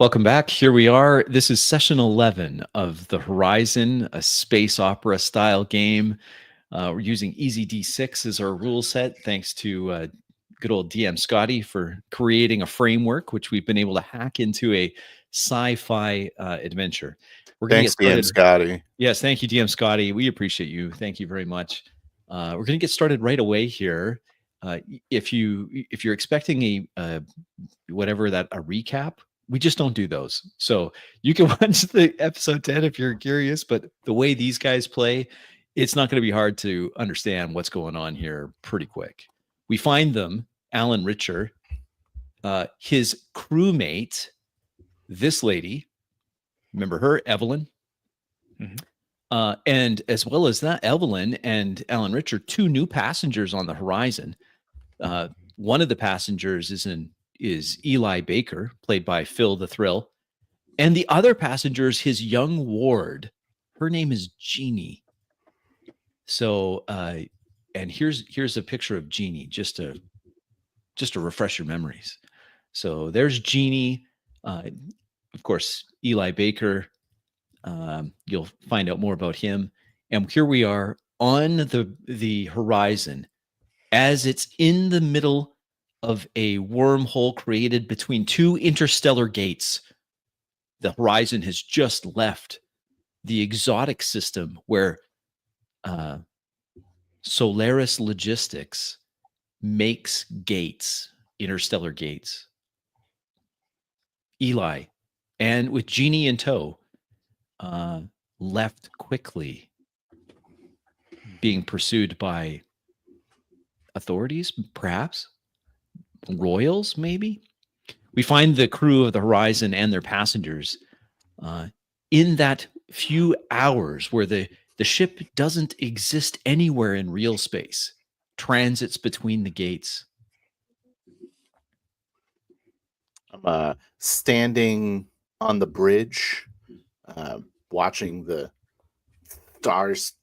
Welcome back. Here we are. This is session 11 of The Horizon, a space opera style game. We're using Easy D6 as our rule set, thanks to good old DM Scotty for creating a framework, which we've been able to hack into a sci fi adventure. We're going to Thanks, get started. DM Scotty. Yes, thank you, DM Scotty. We appreciate you. Thank you very much. We're going to get started right away here. If you're expecting a recap, we just don't do those. So you can watch the episode 10 if you're curious, but the way these guys play, it's not going to be hard to understand what's going on here pretty quick. We find them, Alan Richer, his crewmate, this lady, remember her, Evelyn? Mm-hmm. And as well as that, Evelyn and Alan Richer, two new passengers on the horizon. One of the passengers is Eli Baker, played by Phil the Thrill. And the other passenger is his young ward. Her name is Jeannie. So, and here's a picture of Jeannie, just to refresh your memories. So there's Jeannie. Of course, Eli Baker. You'll find out more about him. And here we are on the horizon as it's in the middle of a wormhole created between two interstellar gates. The horizon has just left the exotic system where Solaris Logistics makes gates, interstellar gates. Eli, and with Jeannie in tow, left quickly, being pursued by authorities, perhaps royals, maybe. We find the crew of the Horizon and their passengers in that few hours where the ship doesn't exist anywhere in real space, transits between the gates. I'm standing on the bridge, watching the stars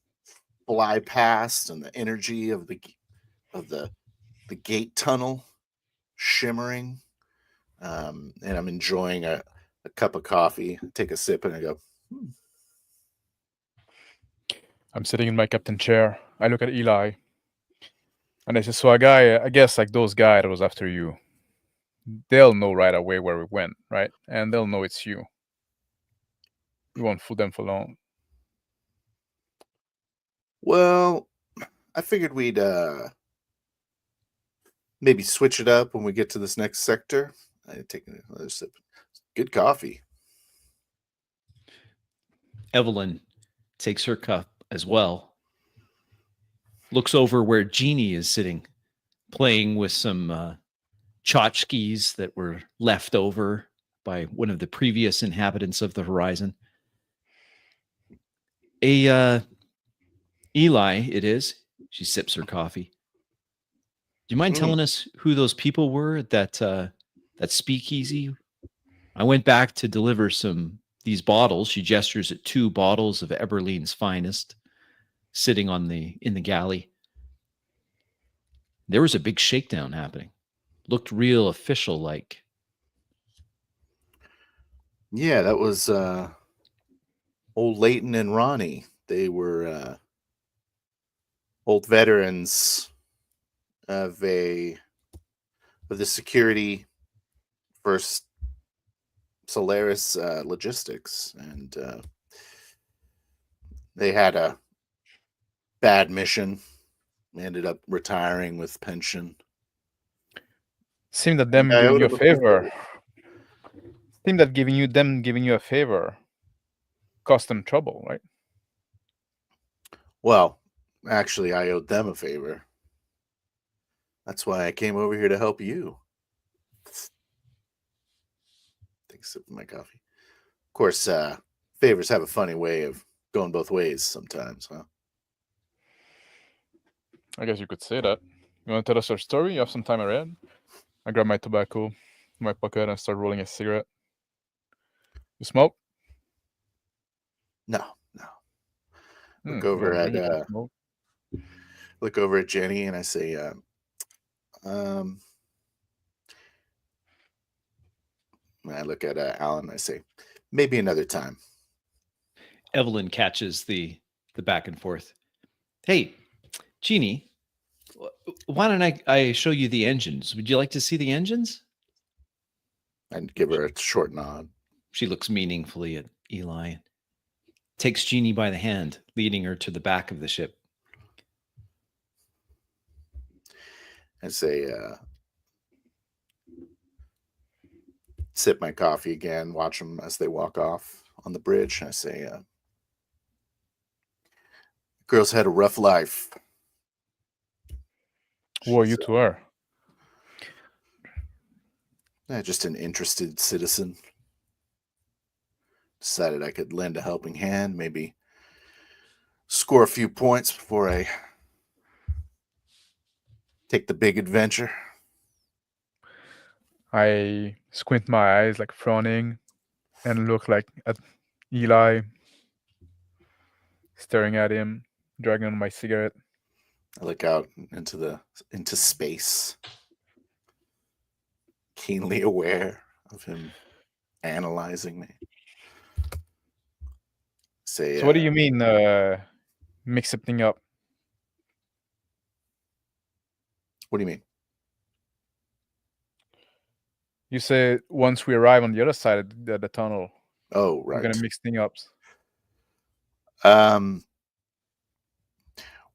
fly past and the energy of the gate tunnel shimmering. And I'm enjoying a cup of coffee. I take a sip and I go, I'm sitting in my captain chair. I look at Eli. And I say, so a guy, I guess like those guys that was after you, they'll know right away where we went, right? And they'll know it's you. We won't fool them for long. well, I figured we'd maybe switch it up when we get to this next sector. I take another sip. Good coffee. Evelyn takes her cup as well, looks over where Jeannie is sitting, playing with some tchotchkes that were left over by one of the previous inhabitants of the Horizon. Eli, it is. She sips her coffee. Do you mind telling us who those people were at that speakeasy? I went back to deliver these bottles. She gestures at 2 bottles of Eberlene's finest sitting in the galley. There was a big shakedown happening. Looked real official like. Yeah, that was old Leighton and Ronnie. They were old veterans of the security first Solaris Logistics, and they had a bad mission. Ended up retiring with pension. Seemed that them Yeah, I giving owed you a him a favor. Seemed that giving you a favor cost them trouble, right? Well, actually, I owed them a favor. That's why I came over here to help you. Take a sip of my coffee. Of course, favors have a funny way of going both ways sometimes, huh? I guess you could say that. You want to tell us your story? You have some time ahead? I grab my tobacco in my pocket and start rolling a cigarette. You smoke? No. Look You over don't at really smoke. look over at Jenny and I say, And I look at Alan and I say, maybe another time. Evelyn catches the back and forth. Hey, Jeannie, why don't I show you the engines? Would you like to see the engines? And give her a short nod. She looks meaningfully at Eli, takes Jeannie by the hand, leading her to the back of the ship. I say, sip my coffee again, watch them as they walk off on the bridge. I say, girls had a rough life. Who are you to her? Just an interested citizen. Decided I could lend a helping hand, maybe score a few points before I take the big adventure. I squint my eyes, like frowning, and look like at Eli, staring at him, dragging on my cigarette. I look out into space, keenly aware of him analyzing me. Say, So what do you mean, mix something up? What do you mean? You say once we arrive on the other side of the tunnel, Oh, we're right. gonna mix things up.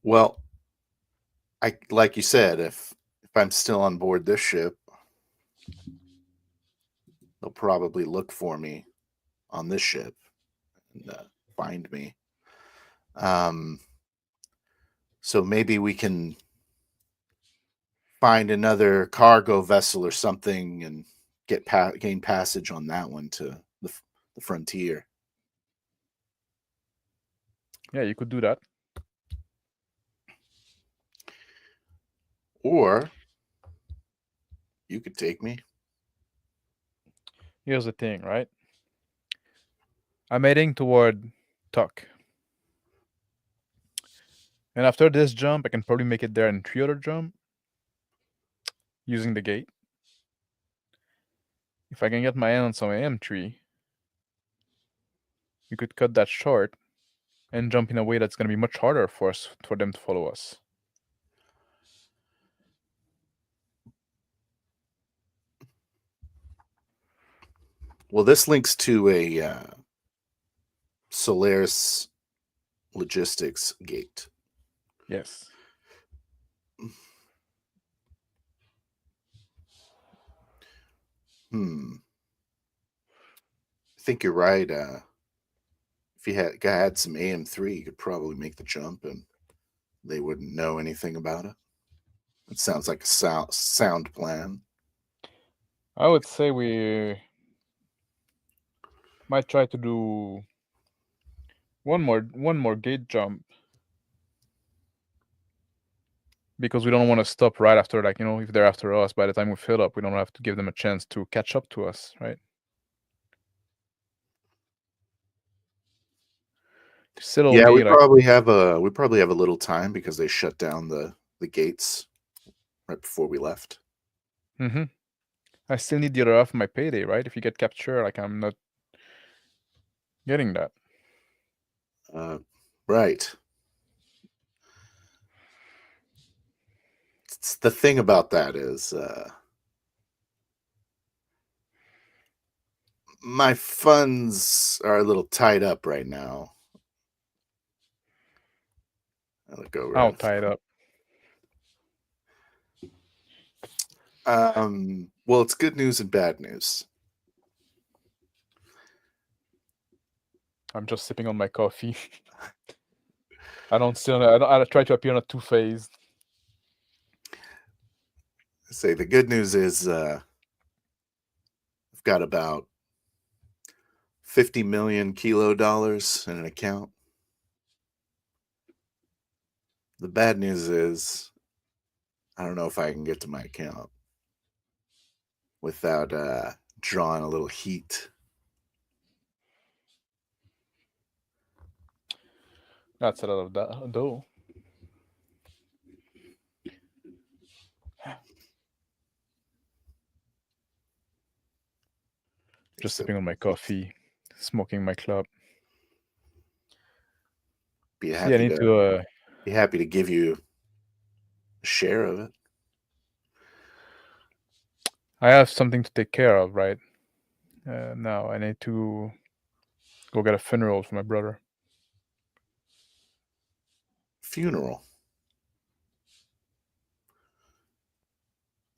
Well, like you said, if I'm still on board this ship, they'll probably look for me on this ship and find me. So maybe we can find another cargo vessel or something and gain passage on that one to the frontier. Yeah, you could do that. Or you could take me. Here's the thing, right? I'm heading toward Tuck. And after this jump, I can probably make it there in 3 other jump using the gate. If I can get my hand on some AM3, we could cut that short and jump in a way that's going to be much harder for them to follow us. Well, this links to a Solaris logistics gate. Yes. I think you're right. If you had some AM3, you could probably make the jump and they wouldn't know anything about it. It sounds like a sound plan. I would say we might try to do one more gate jump, because we don't want to stop right after, like, if they're after us, by the time we fill up, we don't have to give them a chance to catch up to us, right? Yeah, we probably have a little time because they shut down the gates right before we left. I still need the other half of my payday, right? If you get captured, like, I'm not getting that. Right. The thing about that is my funds are a little tied up right now. I look over. How tied up? Well, it's good news and bad news. I'm just sipping on my coffee. I try to appear not two-faced. Say the good news is I've got about 50 million kilo dollars in an account. The bad news is I don't know if I can get to my account without drawing a little heat. That's a lot of dough. Just So sipping on my coffee, smoking my club. be Yeah, I happy need to to. be happy to give you a share of it. I have something to take care of, right? Now I need to go get a funeral for my brother. Funeral.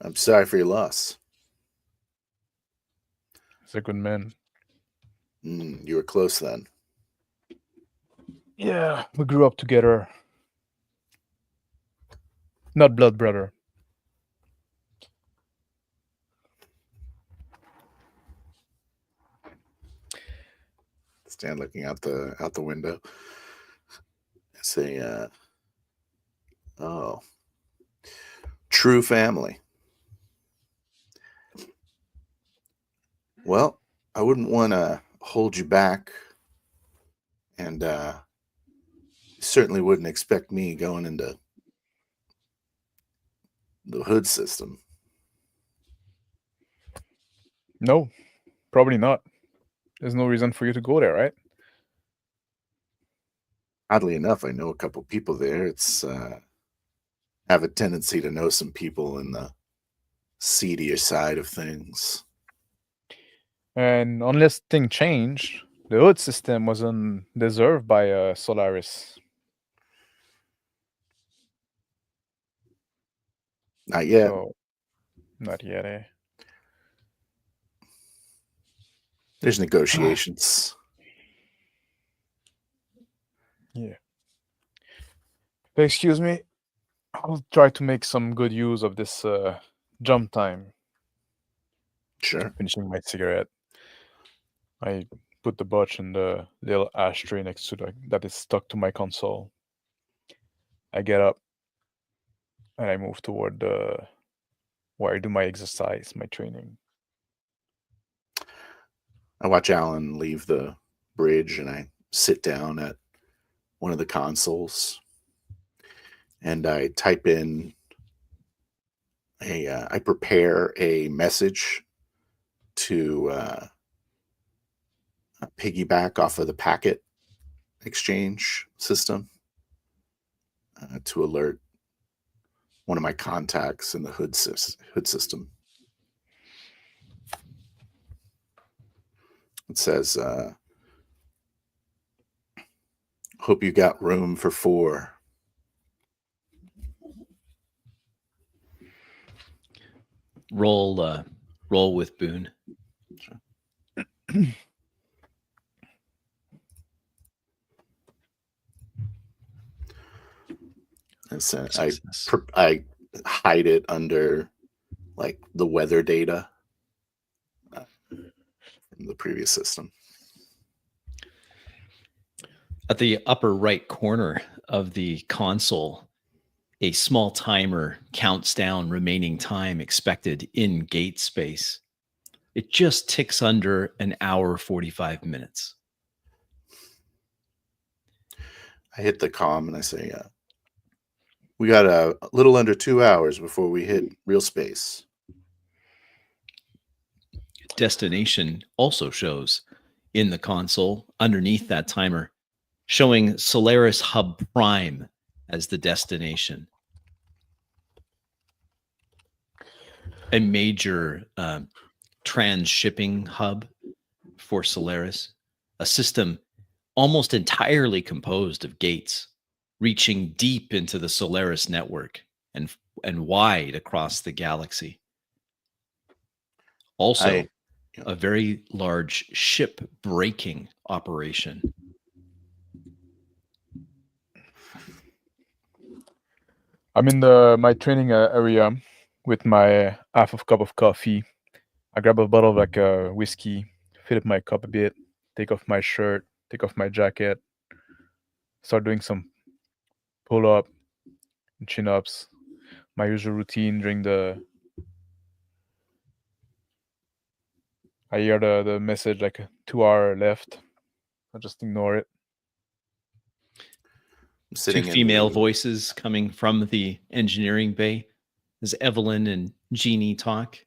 I'm sorry for your loss. He's a good man. You were close then. Yeah, we grew up together. Not blood brother. Stand looking out the window. Say, oh, true family. Well, I wouldn't want to hold you back, and certainly wouldn't expect me going into the hood system. No, probably not. There's no reason for you to go there, right? Oddly enough, I know a couple people there. It's have a tendency to know some people in the seedier side of things. And unless things change, the hood system wasn't deserved by Solaris. Not yet. So, not yet, eh? There's negotiations. Yeah. Excuse me. I'll try to make some good use of this jump time. Sure. Finishing my cigarette. I put the butch in the little ashtray next to that is stuck to my console. I get up and I move toward where I do my exercise, my training. I watch Alan leave the bridge and I sit down at one of the consoles and I type in I prepare a message to piggyback off of the packet exchange system to alert one of my contacts in the hood system. It says, hope you got room for 4. Roll with Boone. And so Success. I hide it under like the weather data from the previous system. At the upper right corner of the console, a small timer counts down remaining time expected in gate space. It just ticks under an hour, 45 minutes. I hit the comm and I say, we got a little under 2 hours before we hit real space. Destination also shows in the console underneath that timer, showing Solaris Hub Prime as the destination. A major trans-shipping hub for Solaris, a system almost entirely composed of gates reaching deep into the Solaris network and wide across the galaxy. Also, a very large ship braking operation. I'm in my training area with my half of cup of coffee. I grab a bottle of like whiskey, fill up my cup a bit, take off my shirt, take off my jacket, start doing some pull-up and chin-ups. My usual routine during I hear the message like 2 hour left. I just ignore it. I'm sitting Two in female the- voices coming from the engineering bay as Evelyn and Jeannie talk.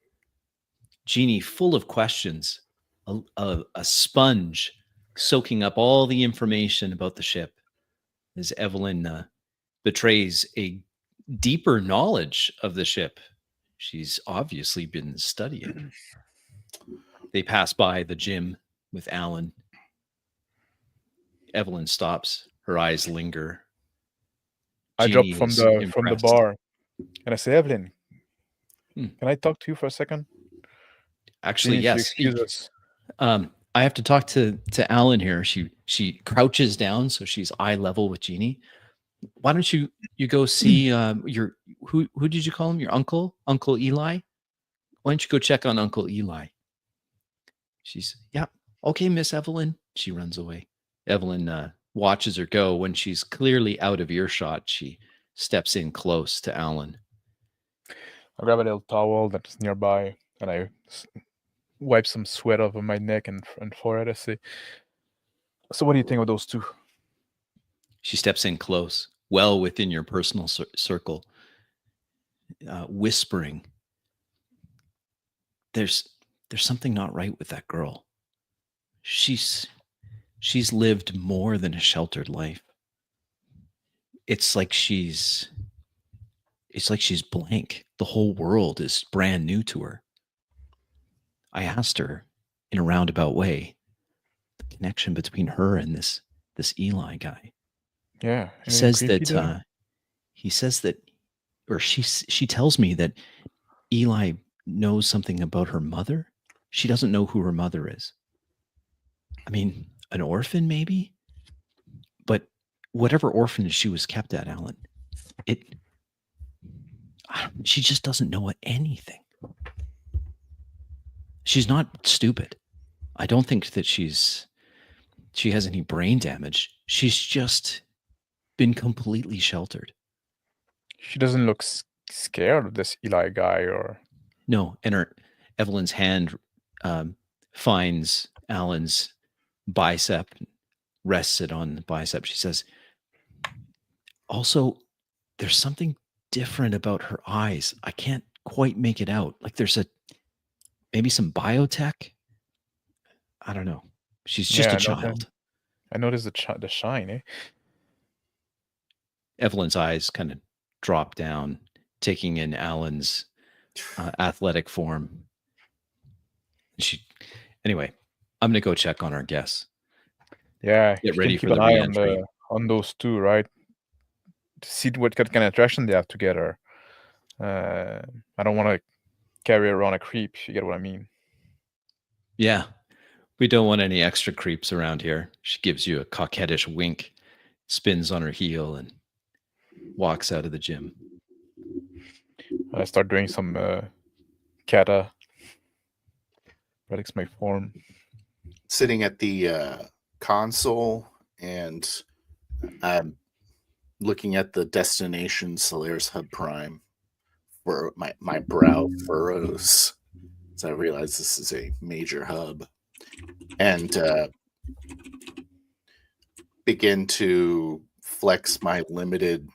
Jeannie, full of questions, a sponge soaking up all the information about the ship as Evelyn betrays a deeper knowledge of the ship. She's obviously been studying. They pass by the gym with Alan. Evelyn stops. Her eyes linger. I drop Jeannie from is the impressed. bar, and I say, Evelyn, Hmm. can I talk to you for a second? Actually, Jeannie, if you yes. excuse us. I have to talk to Alan here. She crouches down so she's eye level with Jeannie. Why don't you go see your who did you call him? Your uncle Eli? Why don't you go check on Uncle Eli? She's yeah, okay, Miss Evelyn. She runs away. Evelyn watches her go. When she's clearly out of earshot, she steps in close to Alan. I grab a little towel that's nearby, and I wipe some sweat over my neck and forehead. I say, so what do you think of those two? She steps in close, well within your personal circle, whispering, there's something not right with that girl. She's lived more than a sheltered life. It's like she's blank. The whole world is brand new to her. I asked her in a roundabout way the connection between her and this Eli guy. Yeah, He says that or she tells me that Eli knows something about her mother. She doesn't know who her mother is. I mean, an orphan maybe, but whatever orphanage she was kept at, Alan, she just doesn't know anything. She's not stupid. I don't think that she has any brain damage. She's just been completely sheltered. She doesn't look scared of this Eli guy, or no. And Evelyn's hand finds Alan's bicep, rests it on the bicep. She says, also, there's something different about her eyes. I can't quite make it out. Like there's maybe some biotech. I don't know. She's just a child. I noticed the shine, eh? Evelyn's eyes kind of drop down, taking in Alan's athletic form. Anyway, I'm gonna go check on our guests. Yeah, get you ready can keep for the an eye re-entry. on those two, right? To see what kind of attraction they have together. I don't want to carry around a creep, if you get what I mean. Yeah, we don't want any extra creeps around here. She gives you a coquettish wink, spins on her heel, and walks out of the gym. I start doing some kata. Relics my form. Sitting at the console, and I'm looking at the destination Solaris Hub Prime, where my brow furrows as I realize this is a major hub, and begin to flex my limited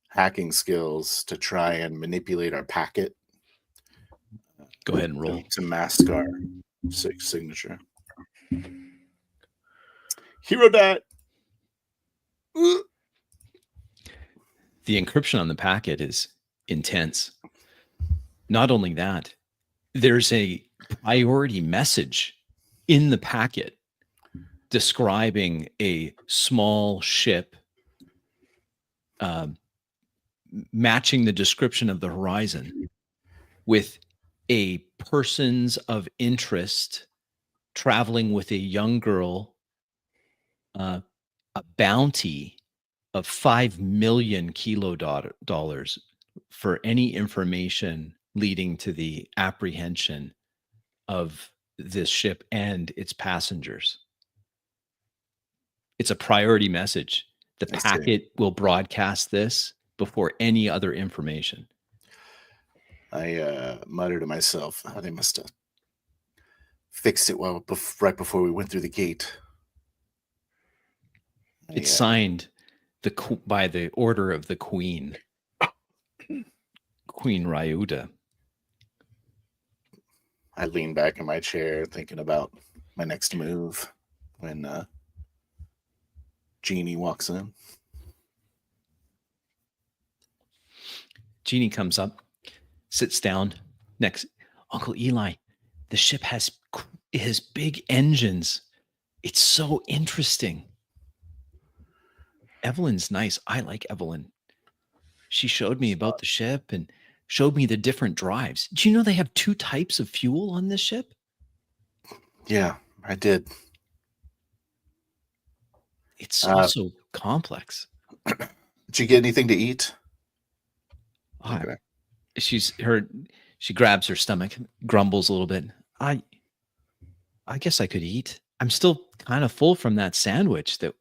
hacking skills to try and manipulate our packet. Go ahead and roll to mask our signature. Hero dat. The encryption on the packet is intense. Not only that, there's a priority message in the packet describing a small ship matching the description of the horizon with a persons of interest traveling with a young girl, a bounty of 5 million dollars for any information leading to the apprehension of this ship and its passengers. It's a priority message. The packet will broadcast this before any other information. I mutter to myself, oh, they must have fixed it right before we went through the gate. It's signed by the order of the Queen, Queen Ryuda. I lean back in my chair thinking about my next move when Jeannie walks in. Jeannie comes up, sits down next. Uncle Eli, the ship has big engines. It's so interesting. Evelyn's nice. I like Evelyn. She showed me about the ship and showed me the different drives. Do you know they have 2 types of fuel on this ship? Yeah, I did. It's so complex. Did you get anything to eat? Okay. She grabs her stomach, grumbles a little bit. I guess I could eat. I'm still kind of full from that sandwich that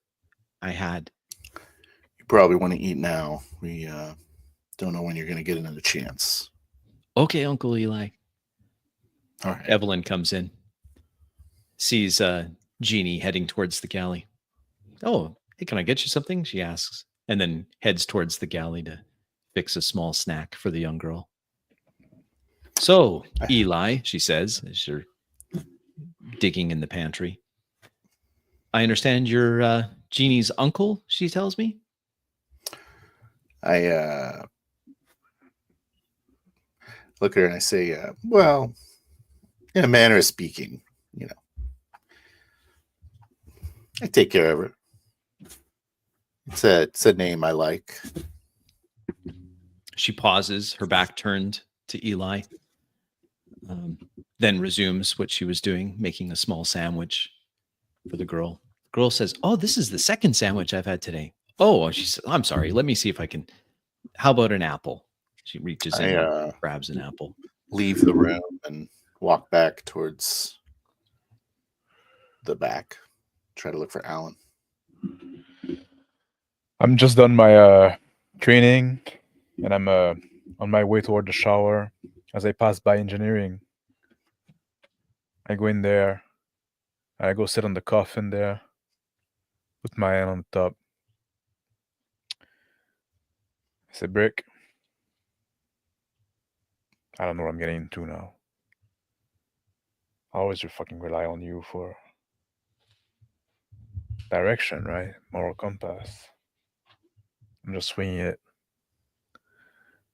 I had. You probably want to eat now. We don't know when you're going to get another chance. Okay, Uncle Eli. All right. Evelyn comes in, sees Jeannie heading towards the galley. Oh, hey, can I get you something? She asks, and then heads towards the galley to fix a small snack for the young girl. So, Eli, she says, as you're digging in the pantry, I understand you're Jeannie's uncle, she tells me. I look at her and I say, well, in a manner of speaking, I take care of her. It's a name I like. She pauses, her back turned to Eli, then resumes what she was doing, making a small sandwich for the girl. The girl says, oh, this is the second sandwich I've had today. Oh, she said, I'm sorry. Let me see if I can. How about an apple? She reaches in and grabs an apple. Leave the room and walk back towards the back. Try to look for Alan. I'm just done my training, and I'm on my way toward the shower. As I pass by engineering, I go in there. I go sit on the coffin there, put my hand on top. I say, Brick, I don't know what I'm getting into now. I always fucking rely on you for direction, right? Moral compass. I'm just swinging it.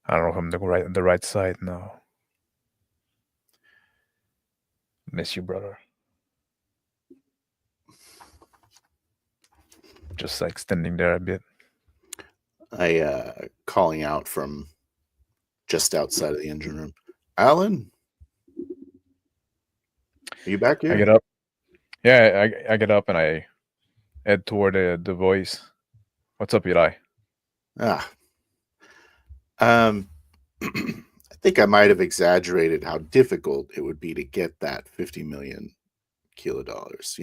I don't know if I'm the right side now. Miss you, brother. Just like standing there a bit. I calling out from just outside of the engine room. Alan, are you back here? I get up. Yeah, I get up and I head toward the voice. What's up, Eli? I think I might have exaggerated how difficult it would be to get that 50 million kilodollars.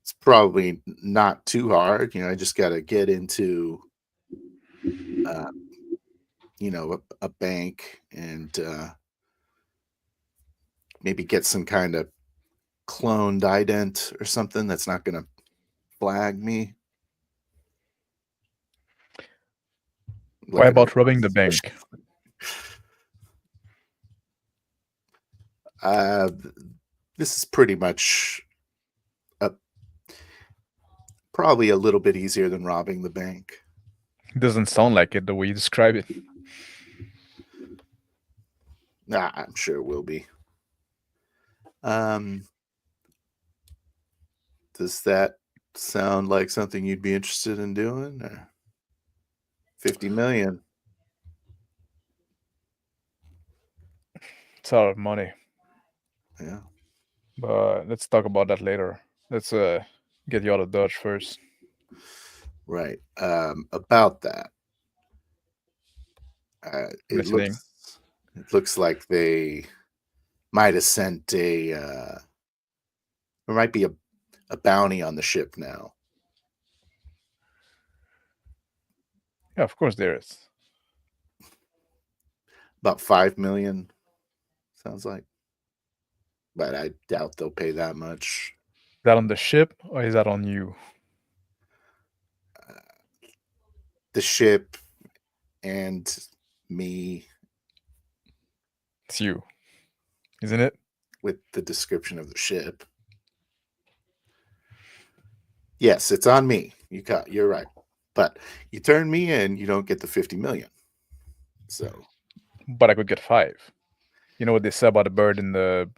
It's probably not too hard. I just got to get into, a bank and maybe get some kind of cloned ident or something that's not going to flag me. Why about robbing the bank? This is pretty much probably a little bit easier than robbing the bank. It doesn't sound like it the way you describe it. Nah, I'm sure it will be. Does that sound like something you'd be interested in doing? Or 50 million? It's a lot of money. Yeah. But let's talk about that later. Let's get you out of Dodge first. Right. About that. It looks like they might have sent there might be a bounty on the ship now. Yeah, of course there is. About 5 million, sounds like. But I doubt they'll pay that much. Is that on the ship or is that on you? The ship and me. It's you, isn't it? with the description of the ship. Yes, it's on me. You're right. But you turn me in, you don't get the 50 million. So, But I could get 5. You know what they say about the bird in the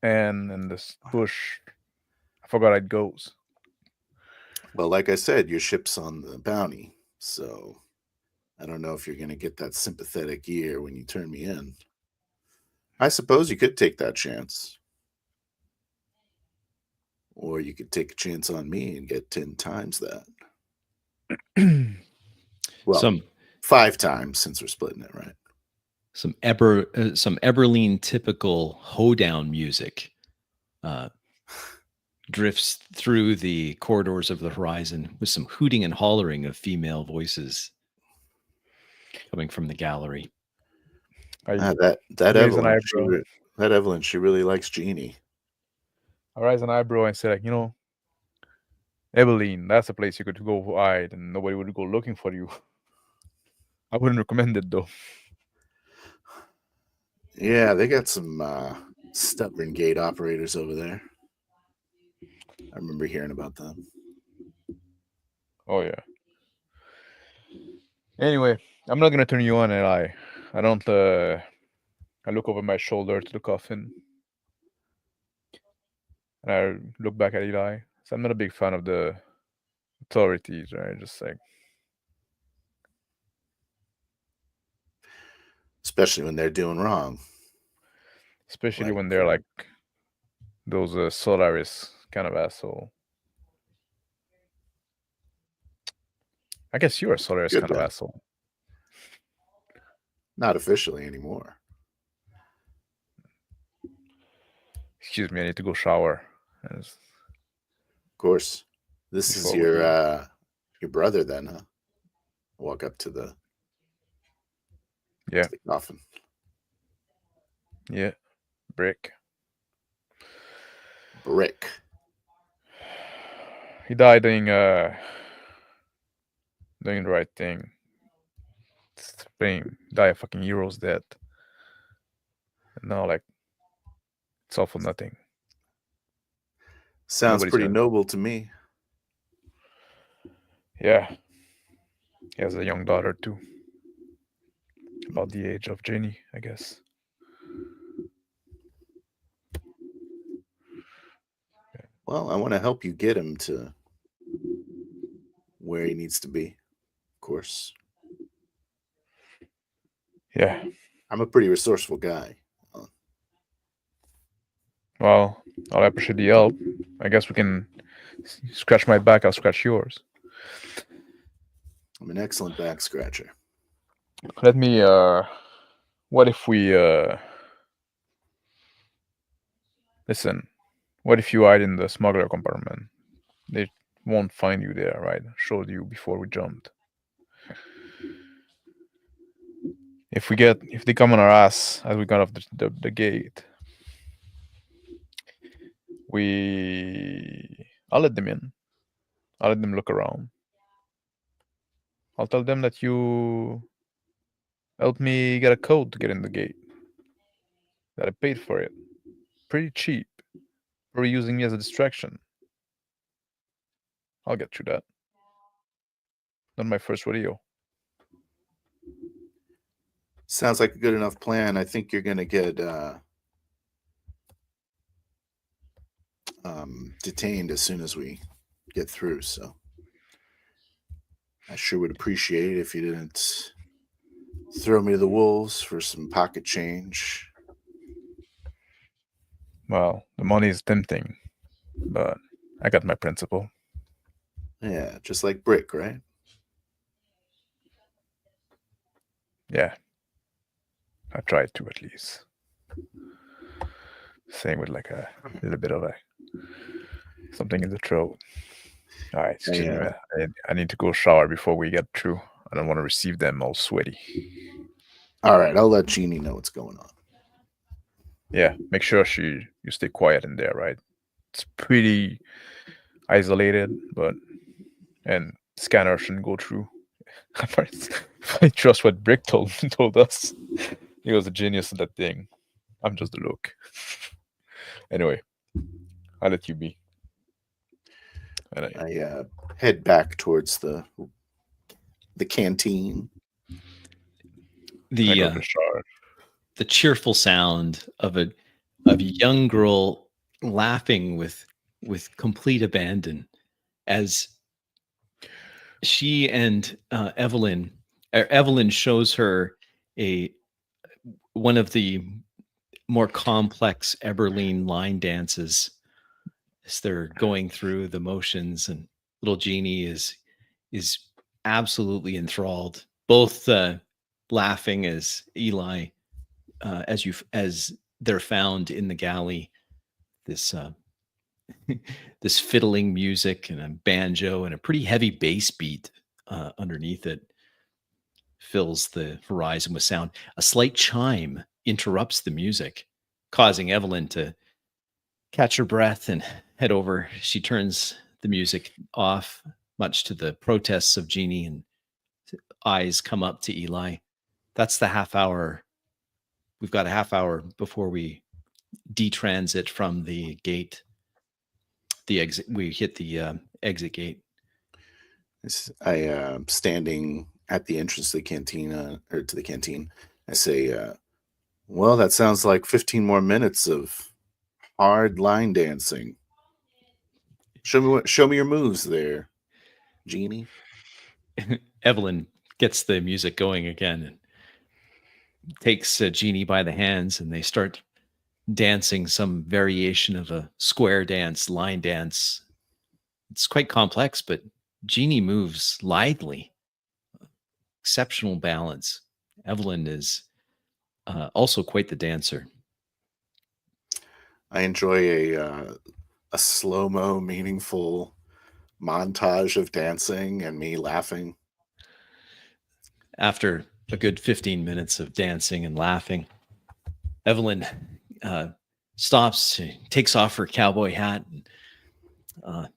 and in this bush? I forgot how it goes. well, like I said, your ship's on the bounty. So, I don't know if you're going to get that sympathetic ear when you turn me in. I suppose you could take that chance. Or you could take a chance on me and get 10 times that. Well, 5 times since we're splitting it, right? Some Eberlein typical hoedown music drifts through the corridors of the horizon with some hooting and hollering of female voices coming from the gallery. That Evelyn, she really likes Jeannie. I raise an eyebrow and say, like, Evelyn, that's a place you could go hide and nobody would go looking for you. I wouldn't recommend it, though. Yeah, they got some stubborn gate operators over there. I remember hearing about them. Oh, yeah. Anyway, I'm not going to turn you on, and I don't... I look over my shoulder to the coffin. And I look back at Eli. So I'm not a big fan of the authorities, right? Just like... Especially when they're doing wrong. Especially when they're like those Solaris kind of asshole. I guess you're a Solaris kind of asshole. Not officially anymore. Excuse me, I need to go shower. Of course. This is your brother then, huh? Walk up to the coffin. Yeah. Brick. He died doing the right thing. Die a fucking hero's death. And now, like, it's all for nothing. Sounds pretty noble to me. Yeah. He has a young daughter, too. About the age of Jenny, I guess. Well, I want to help you get him to where he needs to be, of course. Yeah. I'm a pretty resourceful guy. Well, I'll appreciate the help. I guess we can scratch my back, I'll scratch yours. I'm an excellent back scratcher. Let me, what if we, listen, what if you hide in the smuggler compartment? They won't find you there, right? Showed you before we jumped. If they come on our ass as we got off the gate, I'll let them in. I'll let them look around. I'll tell them that you helped me get a code to get in the gate. That I paid for it. Pretty cheap. For using me as a distraction. I'll get through that. Not my first rodeo. Sounds like a good enough plan. I think you're going to get detained as soon as we get through. So I sure would appreciate it if you didn't throw me to the wolves for some pocket change. Well, the money is tempting, but I got my principle. Yeah, just like Brick, right? Yeah. I tried to, at least. Same with like a little bit of something in the throat. All right, excuse me. I need to go shower before we get through. I don't want to receive them all sweaty. All right, I'll let Jeannie know what's going on. Yeah, make sure you stay quiet in there, right? It's pretty isolated, and scanner shouldn't go through. I trust what Brick told us. He was a genius at that thing. I'm just a look. Anyway, I'll let you be. And I head back towards the canteen. I go The to shower. the cheerful sound of a young girl laughing with complete abandon as she and Evelyn shows her one of the more complex Eberline line dances as they're going through the motions, and little Jeannie is absolutely enthralled, both laughing as Eli as they're found in the galley, this this fiddling music and a banjo and a pretty heavy bass beat underneath it fills the horizon with sound. A slight chime interrupts the music, causing Evelyn to catch her breath and head over. She turns the music off, much to the protests of Jeannie, and eyes come up to Eli. That's the half hour. We've got a half hour before we detransit from the gate. The exit. We hit the exit gate. I am standing at the entrance to the cantina, or to the canteen. I say, well, that sounds like 15 more minutes of hard line dancing. Show me your moves there, Jeannie. Evelyn gets the music going again and takes Jeannie by the hands, and they start dancing some variation of a square dance, line dance. It's quite complex, but Jeannie moves lithely, exceptional balance. Evelyn is also quite the dancer. I enjoy a slow-mo, meaningful montage of dancing and me laughing. After a good 15 minutes of dancing and laughing, Evelyn stops, she takes off her cowboy hat, and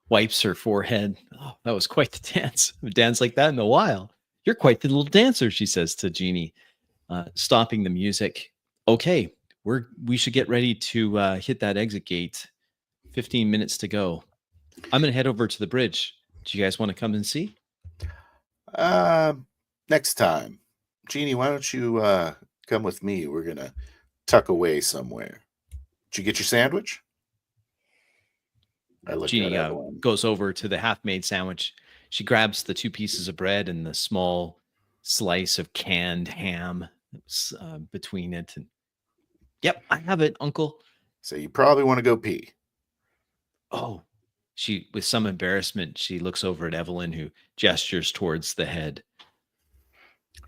wipes her forehead. Oh, that was quite the dance. I've danced like that in a while. You're quite the little dancer, she says to Jeannie, stopping the music. Okay, we should get ready to hit that exit gate. 15 minutes to go. I'm going to head over to the bridge. Do you guys want to come and see? Next time. Jeannie, why don't you come with me? We're going to tuck away somewhere. Did you get your sandwich? I looked Jeannie at Evelyn. goes over to the half-made sandwich. She grabs the 2 pieces of bread and the small slice of canned ham between it. And yep, I have it, Uncle. So you probably want to go pee. Oh, she, with some embarrassment, she looks over at Evelyn, who gestures towards the head.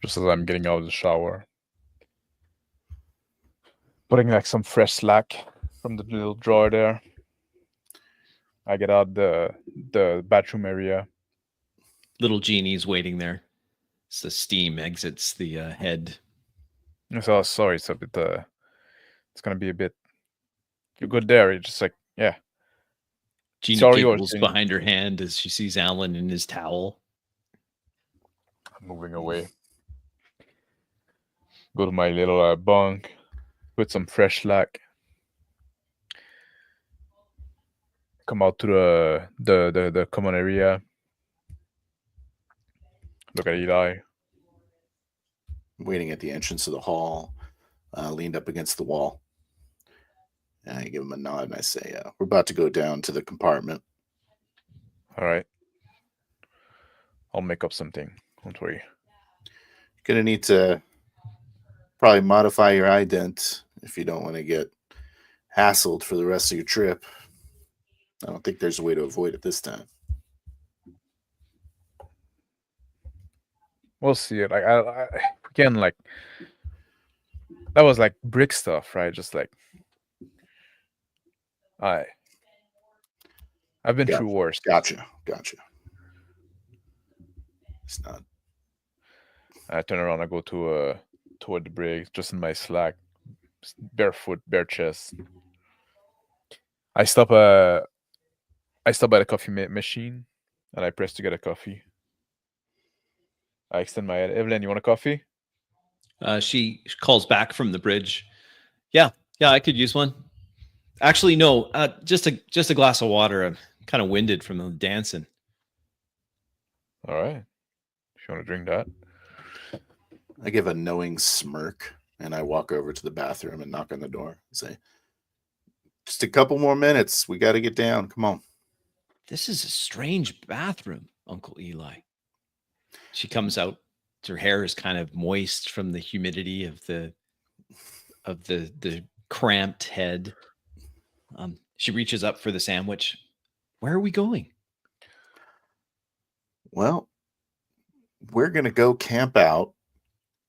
Just as I'm getting out of the shower, putting like some fresh slack from the little drawer there. I get out the bathroom area. Little Jeannie's waiting there. So steam exits the head. So sorry, it's a bit. It's gonna be a bit. You're good there. You're just like, yeah. Jeannie Sorry, giggles Jeannie. behind her hand as she sees Alan in his towel. I'm moving away. Go to my little bunk. Put some fresh slack. Come out to the common area. Look at Eli. Waiting at the entrance of the hall, leaned up against the wall. And I give him a nod and I say, we're about to go down to the compartment. All right. I'll make up something. Don't worry. Gonna need to probably modify your ident if you don't want to get hassled for the rest of your trip. I don't think there's a way to avoid it this time. We'll see it. Like I again, like that was like brick stuff, right? Just like I've been through worse. Gotcha. It's not. I turn around. I go toward the brig, just in my slack, barefoot, bare chest. I stop by the coffee machine, and I press to get a coffee. I extend my head. Evelyn, you want a coffee? She calls back from the bridge. Yeah, I could use one. Actually, no. Just a glass of water. I'm kind of winded from the dancing. All right. If you want to drink that. I give a knowing smirk and I walk over to the bathroom and knock on the door and say, just a couple more minutes. We got to get down. Come on. This is a strange bathroom, Uncle Eli. She comes out. Her hair is kind of moist from the humidity of the cramped head. She reaches up for the sandwich. Where are we going? Well, we're going to go camp out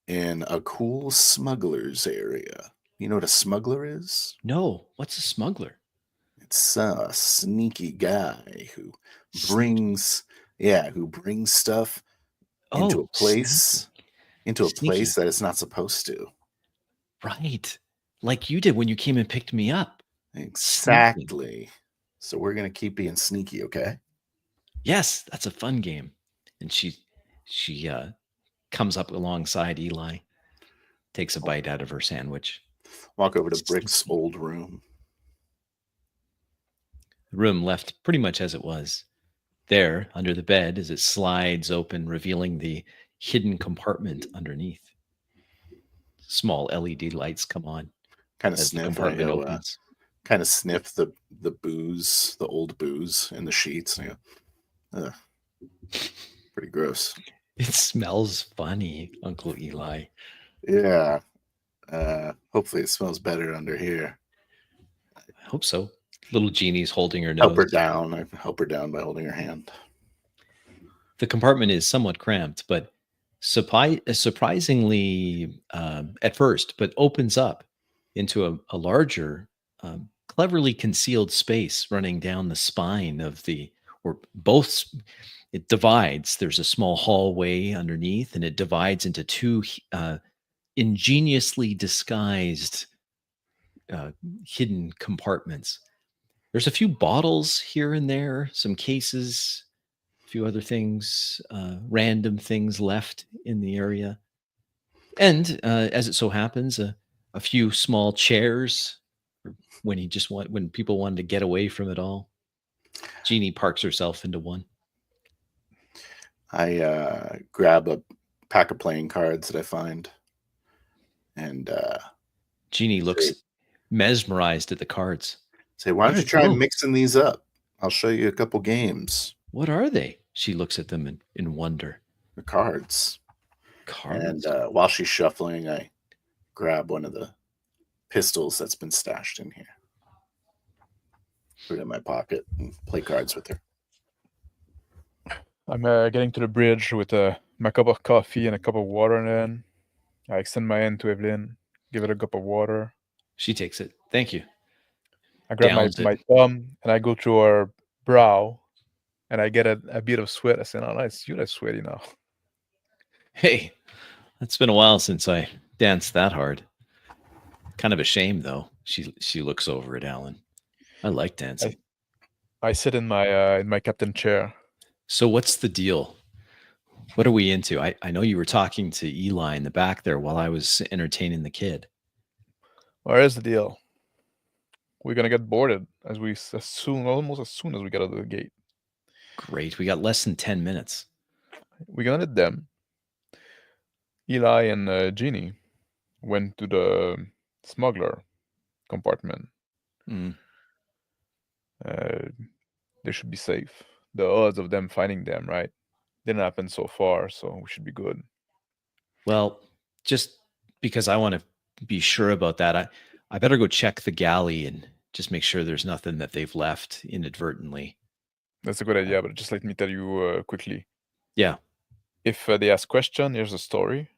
in a cool smugglers area. You know what a smuggler is? No. What's a smuggler? It's a sneaky guy who brings stuff into a place Sneaky. that it's not supposed to. Right. Like you did when you came and picked me up. Exactly. So we're going to keep being sneaky, okay? Yes, that's a fun game. And she comes up alongside Eli, takes a bite out of her sandwich. Walk over to Brick's old room. The room left pretty much as it was. There, under the bed, as it slides open, revealing the hidden compartment underneath. Small LED lights come on Kind of as the sniff. compartment opens. Kind of sniff the booze, the old booze in the sheets. And I go, pretty gross. It smells funny, Uncle Eli. Yeah. Hopefully it smells better under here. I hope so. Little Jeannie's holding her nose. Help her down. I help her down by holding her hand. The compartment is somewhat cramped, but surprisingly at first, but opens up into a larger, cleverly concealed space running down the spine of or both. It divides. There's a small hallway underneath, and it divides into two ingeniously disguised hidden compartments. There's a few bottles here and there, some cases, a few other things, random things left in the area. And as it so happens, a few small chairs when people wanted to get away from it all. Jeannie parks herself into one. I grab a pack of playing cards that I find. And Jeannie looks mesmerized at the cards. Say, why don't you try mixing these up? I'll show you a couple games. What are they? She looks at them in wonder. The cards. Cards. And while she's shuffling, I grab one of the pistols that's been stashed in here. Put it in my pocket and play cards with her. I'm getting to the bridge with my cup of coffee and a cup of water, and then I extend my hand to Evelyn, give it a cup of water. She takes it. Thank you. I grab my thumb and I go through her brow, and I get a bit of sweat. I say, "Oh, nice, you're not sweaty now." Hey, it's been a while since I danced that hard. Kind of a shame, though. She looks over at Alan. I like dancing. I sit in my captain chair. So what's the deal? What are we into? I know you were talking to Eli in the back there while I was entertaining the kid. Well, here's the deal. We're gonna get boarded almost as soon as we get out of the gate. Great. We got less than 10 minutes. We're gonna let them. Eli and Jeannie went to the smuggler compartment. They should be safe. The odds of them finding them, right? Didn't happen so far, so we should be good. Well, just because I want to be sure about that, I better go check the galley and just make sure there's nothing that they've left inadvertently. That's a good idea, but just let me tell you quickly. Yeah. If they ask question, here's the story.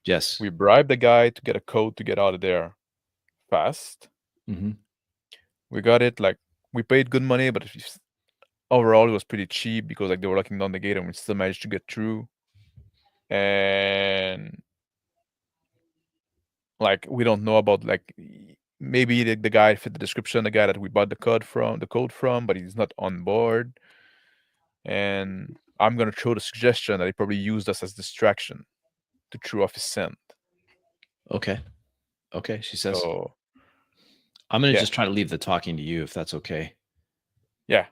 Yes. We bribed the guy to get a code to get out of there fast. Mm-hmm. We got it. Like, we paid good money, but overall it was pretty cheap because like they were locking down the gate and we still managed to get through. And like, we don't know about, like, maybe the guy fit the description, the guy that we bought the code from, but he's not on board. And I'm gonna throw the suggestion that he probably used us as distraction to throw off his scent. Okay, she says. So I'm gonna Yeah. just try to leave the talking to you if that's okay. Yeah.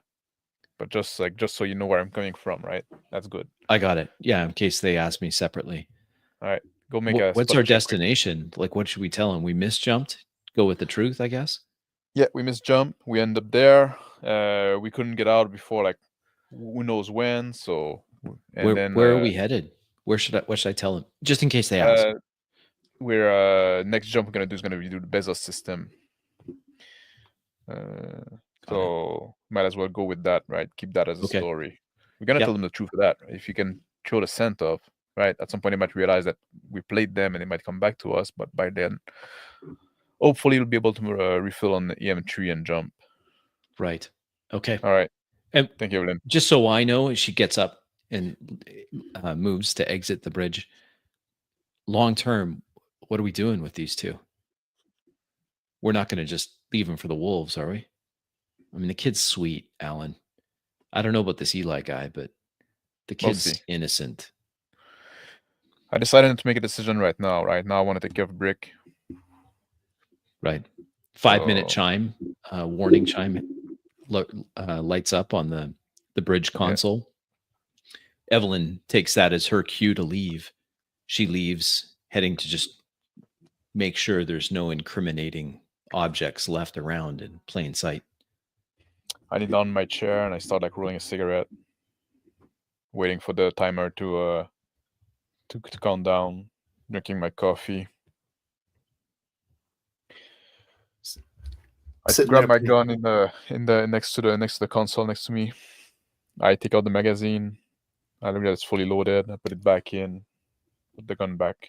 But just so you know where I'm coming from, right? That's good. I got it. Yeah, in case they ask me separately. All right. Go make a What's spot our check quick. destination? Like, what should we tell them? We misjumped? Go with the truth, I guess. Yeah, we missed jump. We end up there. We couldn't get out before like who knows when. So Where are we headed? What should I tell them? Just in case they ask. we're next jump we're gonna do is gonna redo the Bezos system. So might as well go with that, right? Keep that as a Okay. story. We're gonna Yep. tell them the truth of that. If you can show the scent of, right? At some point they might realize that we played them and they might come back to us, but by then hopefully we'll be able to refill on the EM3 and jump. Right. Okay. All right. And thank you, Evelyn. just so I know, she gets up and moves to exit the bridge. Long term, what are we doing with these two? We're not going to just leave them for the wolves, are we? I mean, the kid's sweet, Alan. I don't know about this Eli guy, but the kid's innocent. I decided not to make a decision right now. Right now, I want to take care of Brick. Right. 5-minute chime, warning chime lights up on the bridge console. Yeah. Evelyn takes that as her cue to leave. She leaves, heading to just make sure there's no incriminating objects left around in plain sight. I kneel down in my chair and I start like rolling a cigarette, waiting for the timer to count down, drinking my coffee. I grab my gun in the next to the console next to me. I take out the magazine. I look at it's fully loaded. I put it back in. Put the gun back.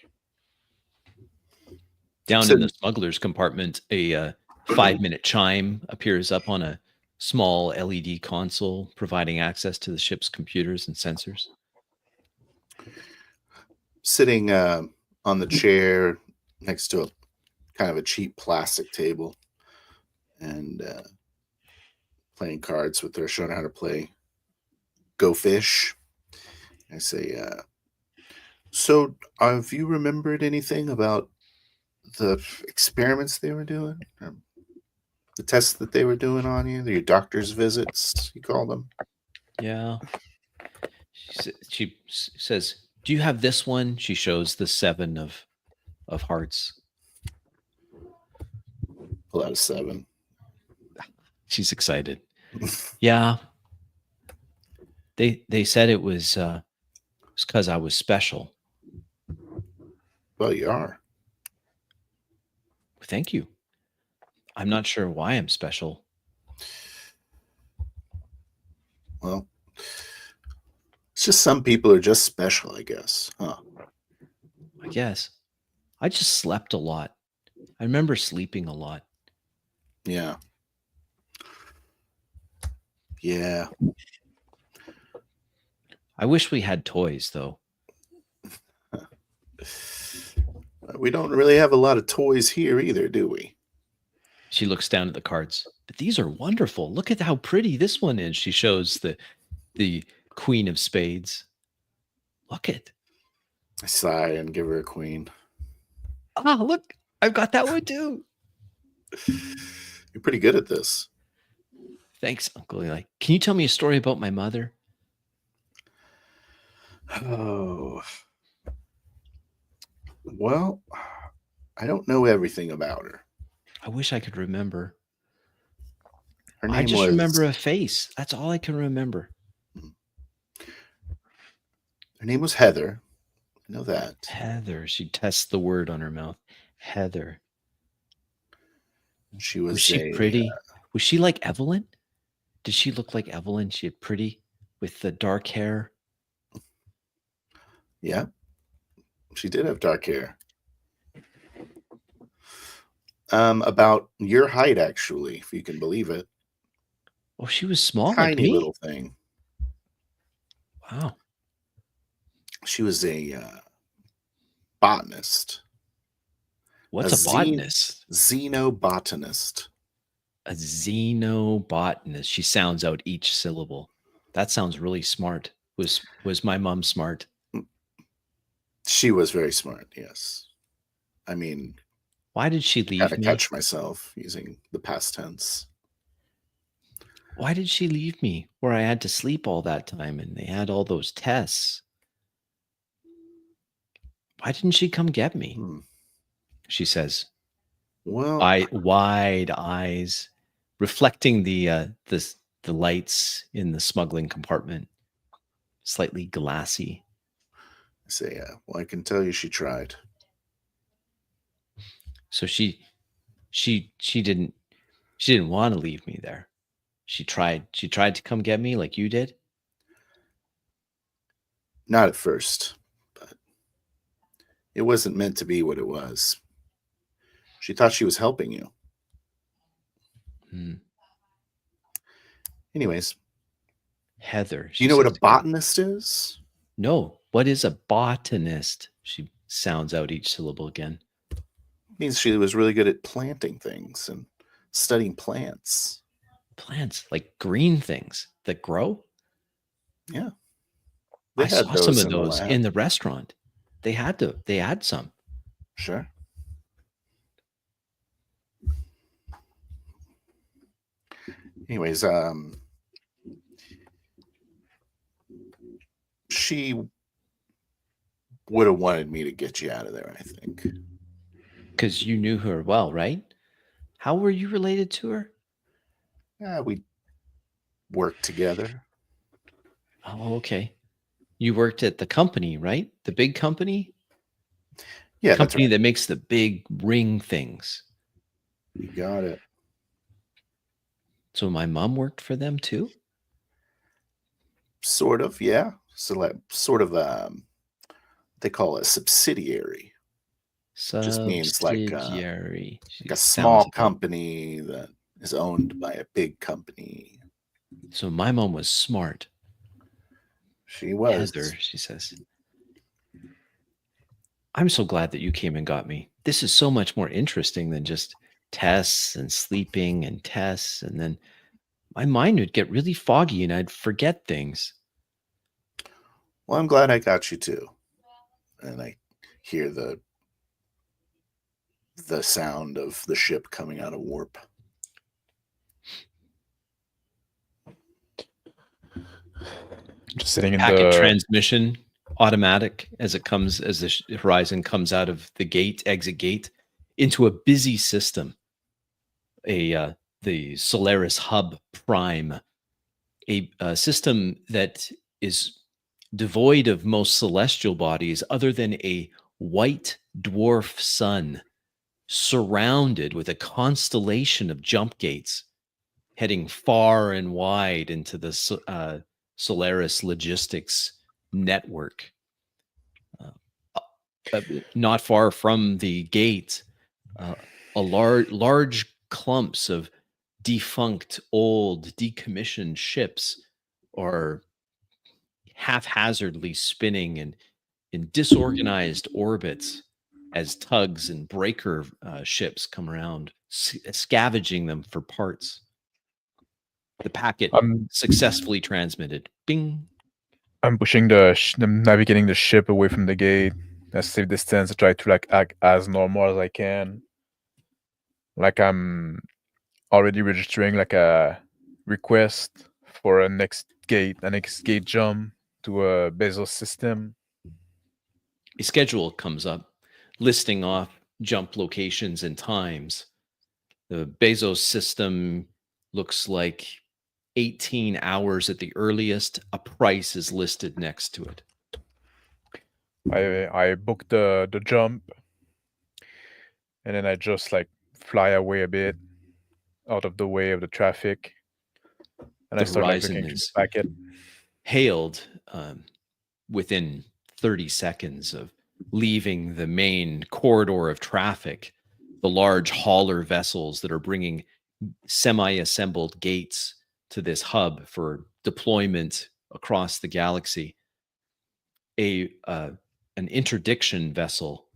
Down in the smuggler's compartment, a 5-minute chime appears up on a small LED console, providing access to the ship's computers and sensors. Sitting on the chair next to a kind of a cheap plastic table and playing cards with her, showing her how to play Go Fish. I say, so have you remembered anything about the experiments they were doing? The tests that they were doing on you? Your doctor's visits, you call them? Yeah. She says, do you have this one? She shows the 7 of hearts. Pull out a 7. She's excited. Yeah. They said it was because I was special. Well, you are. Thank you. I'm not sure why I'm special. Well, it's just some people are just special, I guess. Huh? I guess. I just slept a lot. I remember sleeping a lot. Yeah. Yeah. I wish we had toys, though. We don't really have a lot of toys here either, do we? She looks down at the cards. But these are wonderful. Look at how pretty this one is. She shows the Queen of Spades. Look it. I sigh and give her a queen. Ah, look. I've got that one too. You're pretty good at this. Thanks, Uncle Eli. Can you tell me a story about my mother? Oh. Well, I don't know everything about her. I wish I could remember. Her name I just remember a face. That's all I can remember. Her name was Heather. I know that. Heather. She tests the word on her mouth. Heather. She was she pretty? Was she like Evelyn? Did she look like Evelyn? She had pretty with the dark hair. Yeah. She did have dark hair. About your height, actually, if you can believe it. Oh, she was small, tiny like me? Little thing. Wow. She was a botanist. What's a botanist? Xenobotanist. A xenobotanist. She sounds out each syllable. That sounds really smart. Was my mom smart? She was very smart, yes. I mean, Why did she Gotta leave me? catch myself using the past tense. Why did she leave me where I had to sleep all that time and they had all those tests? Why didn't she come get me? Hmm. She says, Well, wide eyes, reflecting the lights in the smuggling compartment, slightly glassy. I say, well, I can tell you she tried. So she didn't want to leave me there. She tried to come get me like you did. Not at first, but it wasn't meant to be what it was. She thought she was helping you. Hmm. Anyways, Heather. do you know what a botanist is? No. What is a botanist? She sounds out each syllable again. It means she was really good at planting things and studying plants. Plants, like green things that grow? Yeah. I saw some of those in the restaurant. They had some. Sure. Anyways, she would have wanted me to get you out of there, I think. Because you knew her well, right? How were you related to her? Yeah, we worked together. Oh, okay. You worked at the company, right? The big company? Yeah, Company that's right. that makes the big ring things. You got it. So my mom worked for them too? Sort of, yeah. So like sort of they call it a subsidiary. Just means like Subsidiary. a small company that is owned by a big company. So my mom was smart. She was. Heather, she says. I'm so glad that you came and got me. This is so much more interesting than just tests and sleeping and tests. And then my mind would get really foggy and I'd forget things. Well, I'm glad I got you too. And I hear the sound of the ship coming out of warp. Just sitting in Packet the transmission automatic as the horizon comes out of the exit gate into a busy system. The Solaris Hub Prime, a system that is devoid of most celestial bodies other than a white dwarf sun surrounded with a constellation of jump gates heading far and wide into the Solaris logistics network. Not far from the gate, a large clumps of defunct, old, decommissioned ships are haphazardly spinning in disorganized orbits as tugs and breaker ships come around, scavenging them for parts. The packet successfully transmitted. Bing. I'm pushing I'm navigating the ship away from the gate at safe distance. I try to like act as normal as I can. Like I'm already registering like a request for a next gate jump to a Bezos system. A schedule comes up listing off jump locations and times. The Bezos system looks like 18 hours at the earliest. A price is listed next to it. I booked the jump, and then I just like fly away a bit out of the way of the traffic, and The I start like horizon looking through is the packet. hailed within 30 seconds of leaving the main corridor of traffic. The large hauler vessels that are bringing semi-assembled gates to this hub for deployment across the galaxy. An interdiction vessel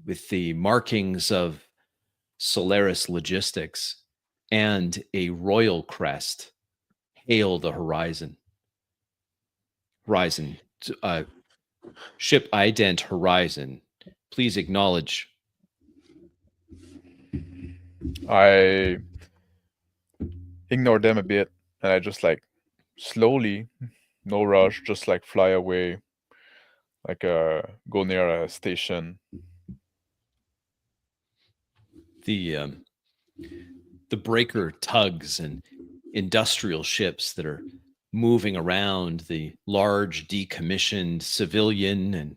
with the markings of Solaris Logistics and a royal crest hail the horizon. Ship ident horizon. Please acknowledge I ignore them a bit, and I just like slowly, no rush, just like fly away, like go near a station. The breaker tugs and industrial ships that are moving around the large decommissioned civilian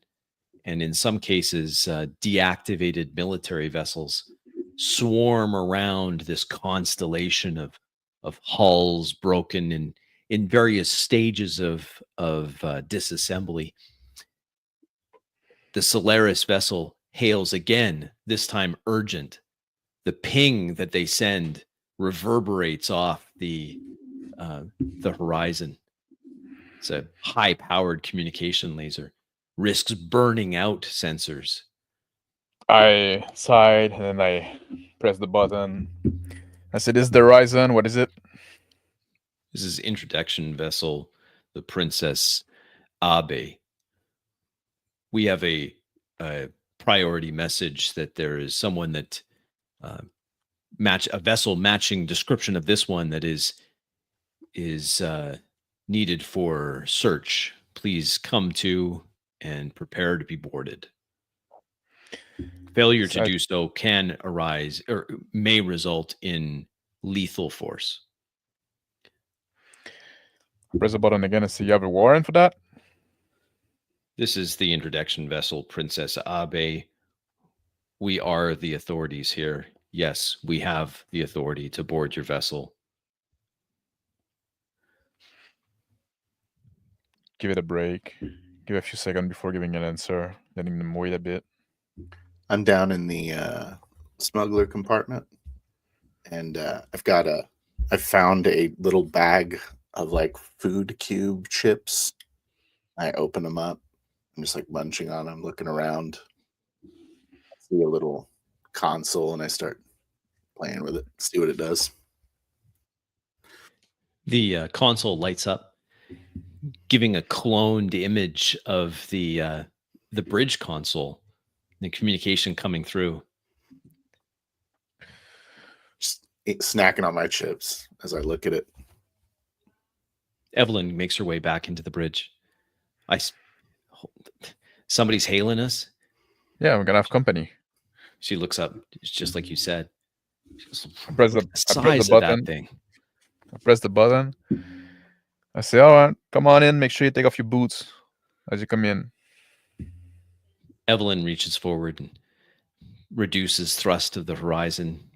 and in some cases deactivated military vessels swarm around this constellation of hulls broken in various stages of disassembly. The Solaris vessel hails again, this time urgent. The ping that they send reverberates off the horizon. It's a high-powered communication laser. Risks burning out sensors. I sighed and then I pressed the button. I said, "This is the Horizon. What is it?" This is introduction vessel, the Princess Abe. We have a priority message that there is someone that match a vessel matching description of this one that is needed for search. Please come to and prepare to be boarded. Failure to do so can arise or may result in lethal force. Press the button again and say, "You have a warrant for that?" This is the introduction vessel, Princess Abe. We are the authorities here. Yes, we have the authority to board your vessel. Give it a break. Give it a few seconds before giving an answer, letting them wait a bit. I'm down in the smuggler compartment, and I found a little bag of like food cube chips. I open them up. I'm just like munching on them, looking around. I see a little console, and I start playing with it, see what it does. The console lights up, giving a cloned image of the bridge console, the communication coming through. Just snacking on my chips as I look at it. Evelyn makes her way back into the bridge. Somebody's hailing us. Yeah, we're gonna have company. She looks up. It's just like you said. I press the button. That thing. I press the button. I say, "All right, come on in. Make sure you take off your boots as you come in." Evelyn reaches forward and reduces thrust of the horizon,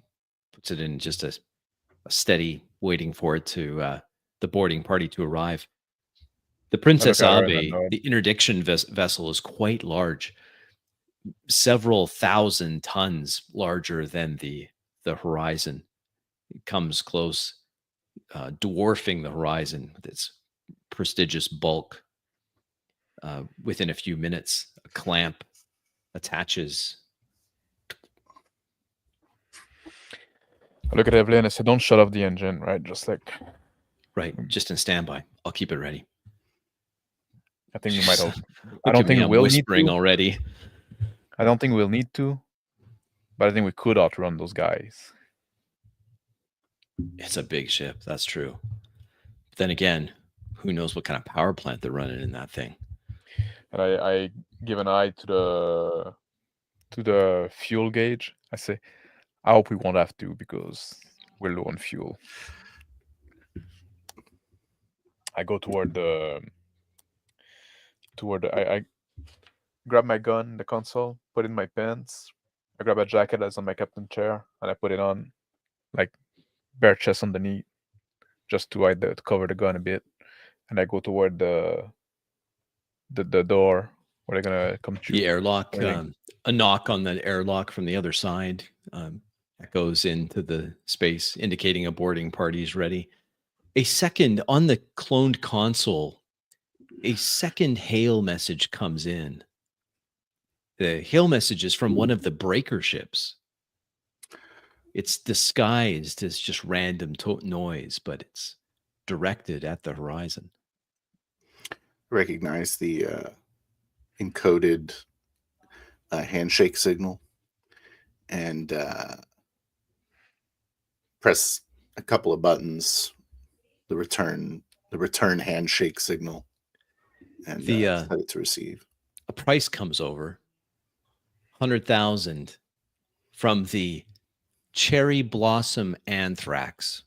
puts it in just a steady, waiting for it to the boarding party to arrive. The Princess Abe, the interdiction vessel, is quite large, several thousand tons larger than the horizon. It comes close, dwarfing the horizon with its prestigious bulk. Within a few minutes, a clamp attaches. I look at Evelyn and I say, "Don't shut off the engine, right? Just like..." Right, just in standby. I'll keep it ready. I think we might have. I don't think we will need to already. I don't think we'll need to, but I think we could outrun those guys. It's a big ship, that's true. But then again, who knows what kind of power plant they're running in that thing? And I give an eye to the fuel gauge. I say, "I hope we won't have to because we're low on fuel." I go toward the I grab my gun, the console, put it in my pants. I grab a jacket that's on my captain chair, and I put it on, like bare chest underneath, just to cover the gun a bit. And I go toward the door where they're gonna come through. The airlock. A knock on the airlock from the other side echoes into the space, indicating a boarding party is ready. A second on the cloned console. A second hail message comes in. The hail message is from one of the breaker ships. It's disguised as just random noise, but it's directed at the horizon. Recognize the encoded handshake signal, and press a couple of buttons, the return handshake signal, and The set it to receive. a price comes over, 100,000 from the cherry blossom anthrax.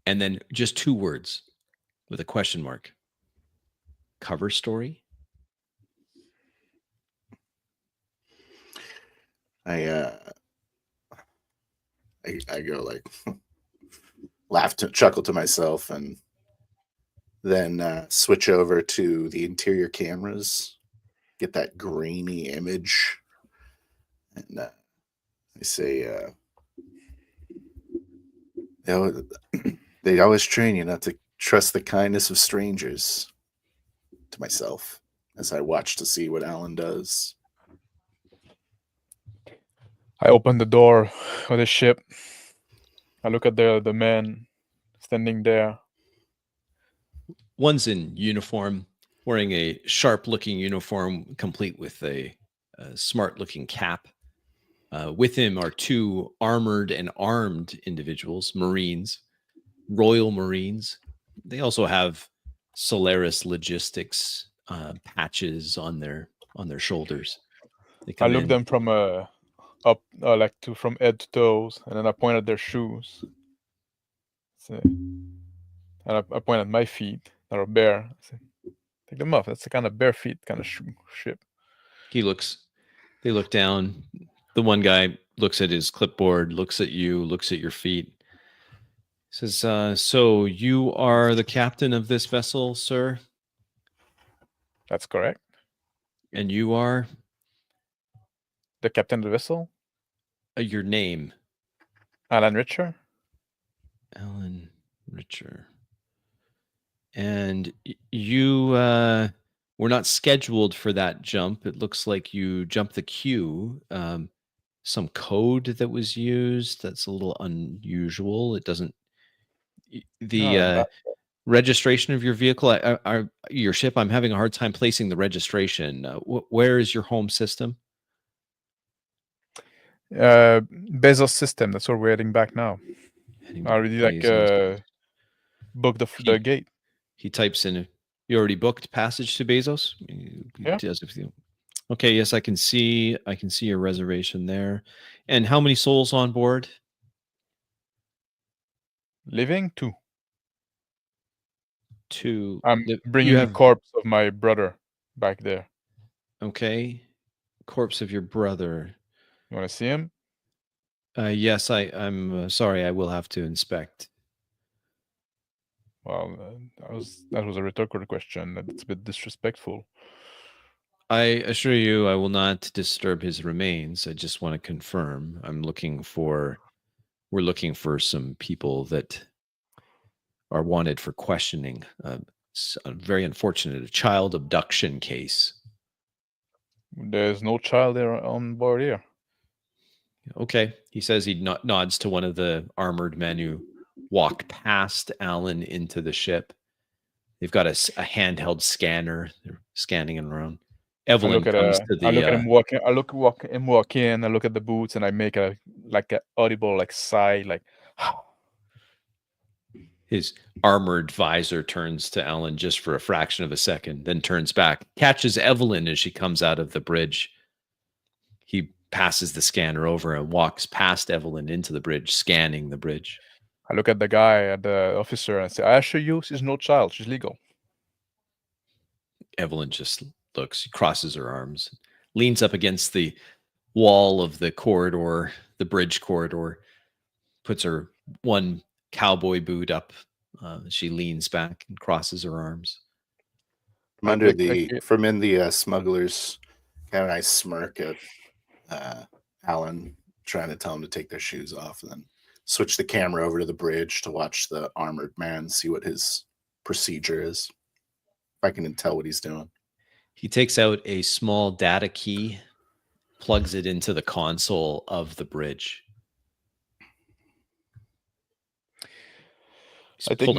And then just 2 words with a question mark. Cover story. I go like laugh to chuckle to myself, and then switch over to the interior cameras, get that grainy image, and I say, they always train you not to trust the kindness of strangers. To myself, as I watch to see what Alan does. I open the door of the ship. I look at the man standing there. One's in uniform, wearing a sharp-looking uniform, complete with a smart-looking cap. With him are 2 armored and armed individuals, Marines, Royal Marines. They also have Solaris Logistics patches on their shoulders. They I come look in. them from up from head to toes, and then I point at their shoes. And I point at my feet that are bare. I say, take them off. That's the kind of bare feet kind of ship. They look down. The one guy looks at his clipboard, looks at you, looks at your feet. Says, so you are the captain of this vessel, sir? That's correct. And you are? The captain of the vessel? Your name? Alan Richer. Alan Richer. And you were not scheduled for that jump. It looks like you jumped the queue. Some code that was used that's a little unusual. It doesn't... The registration of your vehicle, your ship, I'm having a hard time placing the registration. Where is your home system? Bezos system. That's where we're heading back now. I already booked the gate. He types in, you already booked passage to Bezos? Yeah. Okay, yes, I can see your reservation there. And how many souls on board? Living 2. 2. I'm bringing the corpse of my brother back there. Okay. Corpse of your brother. You want to see him? Yes, I'm sorry. I will have to inspect. Well, that was a rhetorical question. That's a bit disrespectful. I assure you, I will not disturb his remains. I just want to confirm. We're looking for some people that are wanted for questioning. It's a very unfortunate child abduction case. There's no child there on board here. Okay. He says he nods to one of the armored men who walk past Alan into the ship. They've got a handheld scanner. They're scanning him around. Evelyn comes to the... I look at him walking. I look him walk in. I look at the boots, and I make a audible sigh, like. His armored visor turns to Alan just for a fraction of a second, then turns back, catches Evelyn as she comes out of the bridge. He passes the scanner over and walks past Evelyn into the bridge, scanning the bridge. I look at the guy, at the officer, and I say, I assure you, she's no child. She's legal. Evelyn just looks, crosses her arms, leans up against the wall of the corridor, the bridge corridor, puts her one cowboy boot up. She leans back and crosses her arms. From in the smuggler's cabin, I smirk at Alan, trying to tell him to take their shoes off, and then switch the camera over to the bridge to watch the armored man, see what his procedure is. If I can tell what he's doing. He takes out a small data key, plugs it into the console of the bridge. I take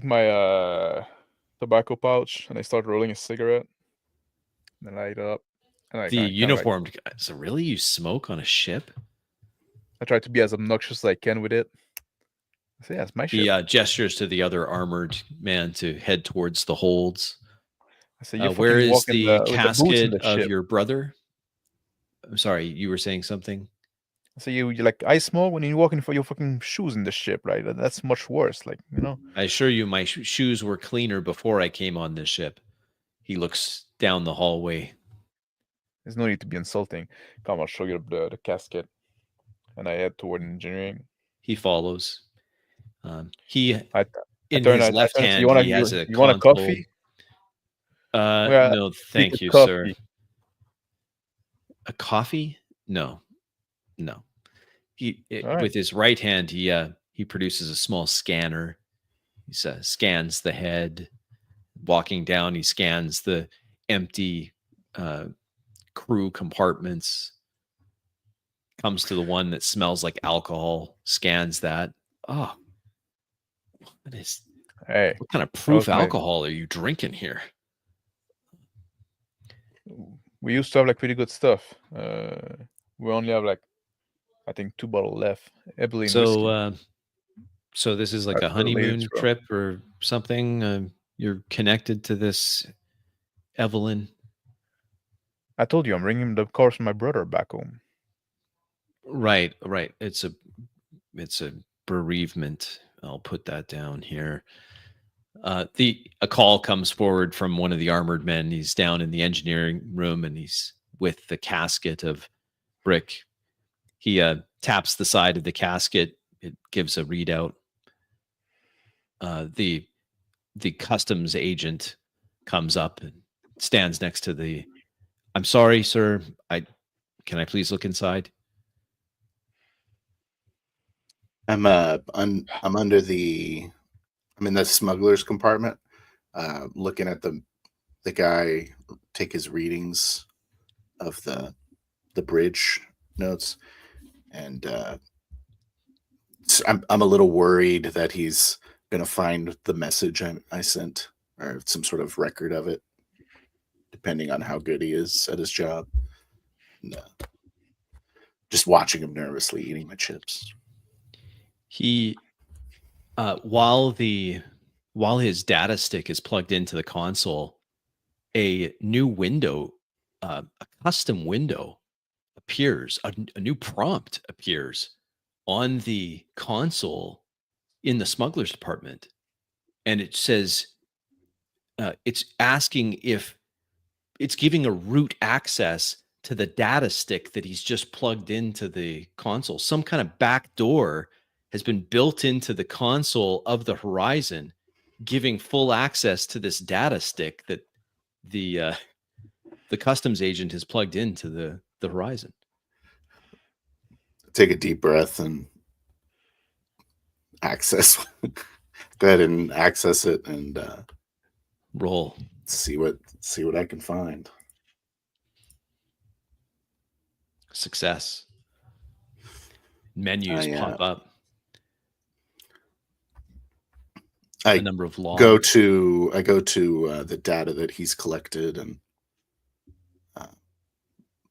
my tobacco pouch and I start rolling a cigarette. and I light it up. And I The kinda, uniformed guy. So really, you smoke on a ship? I try to be as obnoxious as I can with it. I say, yeah, it's my He ship. gestures to the other armored man to head towards the holds. I say, you Where fucking is walk the with the boots in casket the of ship. your brother? I'm sorry, you were saying something? I say, you like, I smoke when you walk in for your fucking shoes in the ship, right? That's much worse. Like, I assure you, my shoes were cleaner before I came on this ship. He looks down the hallway. there's no need to be insulting. Come, I'll show you the casket. And I head toward engineering. He follows. He I in turn. his I left turn. So hand he has a you want a console. coffee? No, We thank get you, sir. coffee. A coffee? No. He All right. with his right hand he produces a small scanner. He scans the head. Walking down, he scans the empty crew compartments. Comes to the one that smells like alcohol. Scans that. Oh, Hey, what kind of that proof was my. alcohol are you drinking here? We used to have like pretty good stuff. We only have like, I think 2 bottles left. Heavily in whiskey. So this is like That's a for the ladies' honeymoon room. trip or something. You're connected to this Evelyn. I told you I'm bringing the corpse of my brother back home. Right. It's a bereavement. I'll put that down here. A call comes forward from one of the armored men. He's down in the engineering room and he's with the casket of Brick. He taps the side of the casket. It gives a readout. The customs agent comes up and stands next to the. I'm sorry, sir. Can I please look inside? I'm under the. I'm in the smuggler's compartment, looking at the guy take his readings of the bridge notes, and I'm a little worried that he's gonna find the message I sent or some sort of record of it, depending on how good he is at his job. And, just watching him nervously eating my chips. He while his data stick is plugged into the console, a new window, a custom window appears. A new prompt appears on the console in the smuggler's department, and it says it's asking if it's giving a root access to the data stick that he's just plugged into the console. Some kind of back door has been built into the console of the Horizon, giving full access to this data stick that the customs agent has plugged into the Horizon. Take a deep breath and access. Go ahead and access it and roll. See what I can find. Success. Menus pop up. A number of logs. I go to the data that he's collected and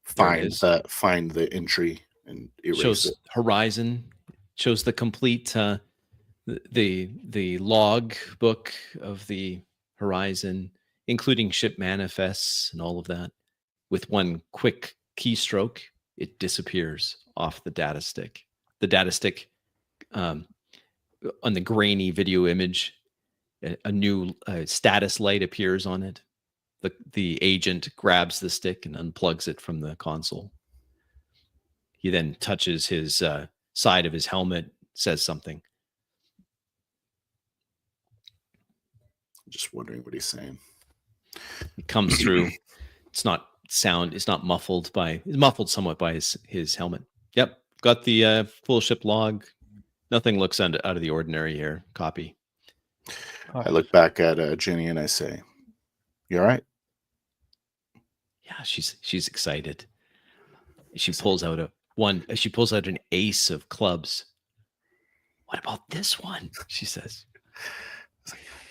find the entry and erase shows it. Horizon. Shows the complete the log book of the Horizon, including ship manifests and all of that. With one quick keystroke, it disappears off the data stick. The data stick on the grainy video image, a new status light appears on it. The agent grabs the stick and unplugs it from the console. He then touches his side of his helmet, says something. I'm just wondering what he's saying. It comes through. It's not muffled it's muffled somewhat by his helmet. Yep. Got the full ship log. Nothing looks out of the ordinary here. Copy. I look back at Jenny and I say, "You all right?" Yeah, she's excited. She pulls out an ace of clubs. What about this one? She says.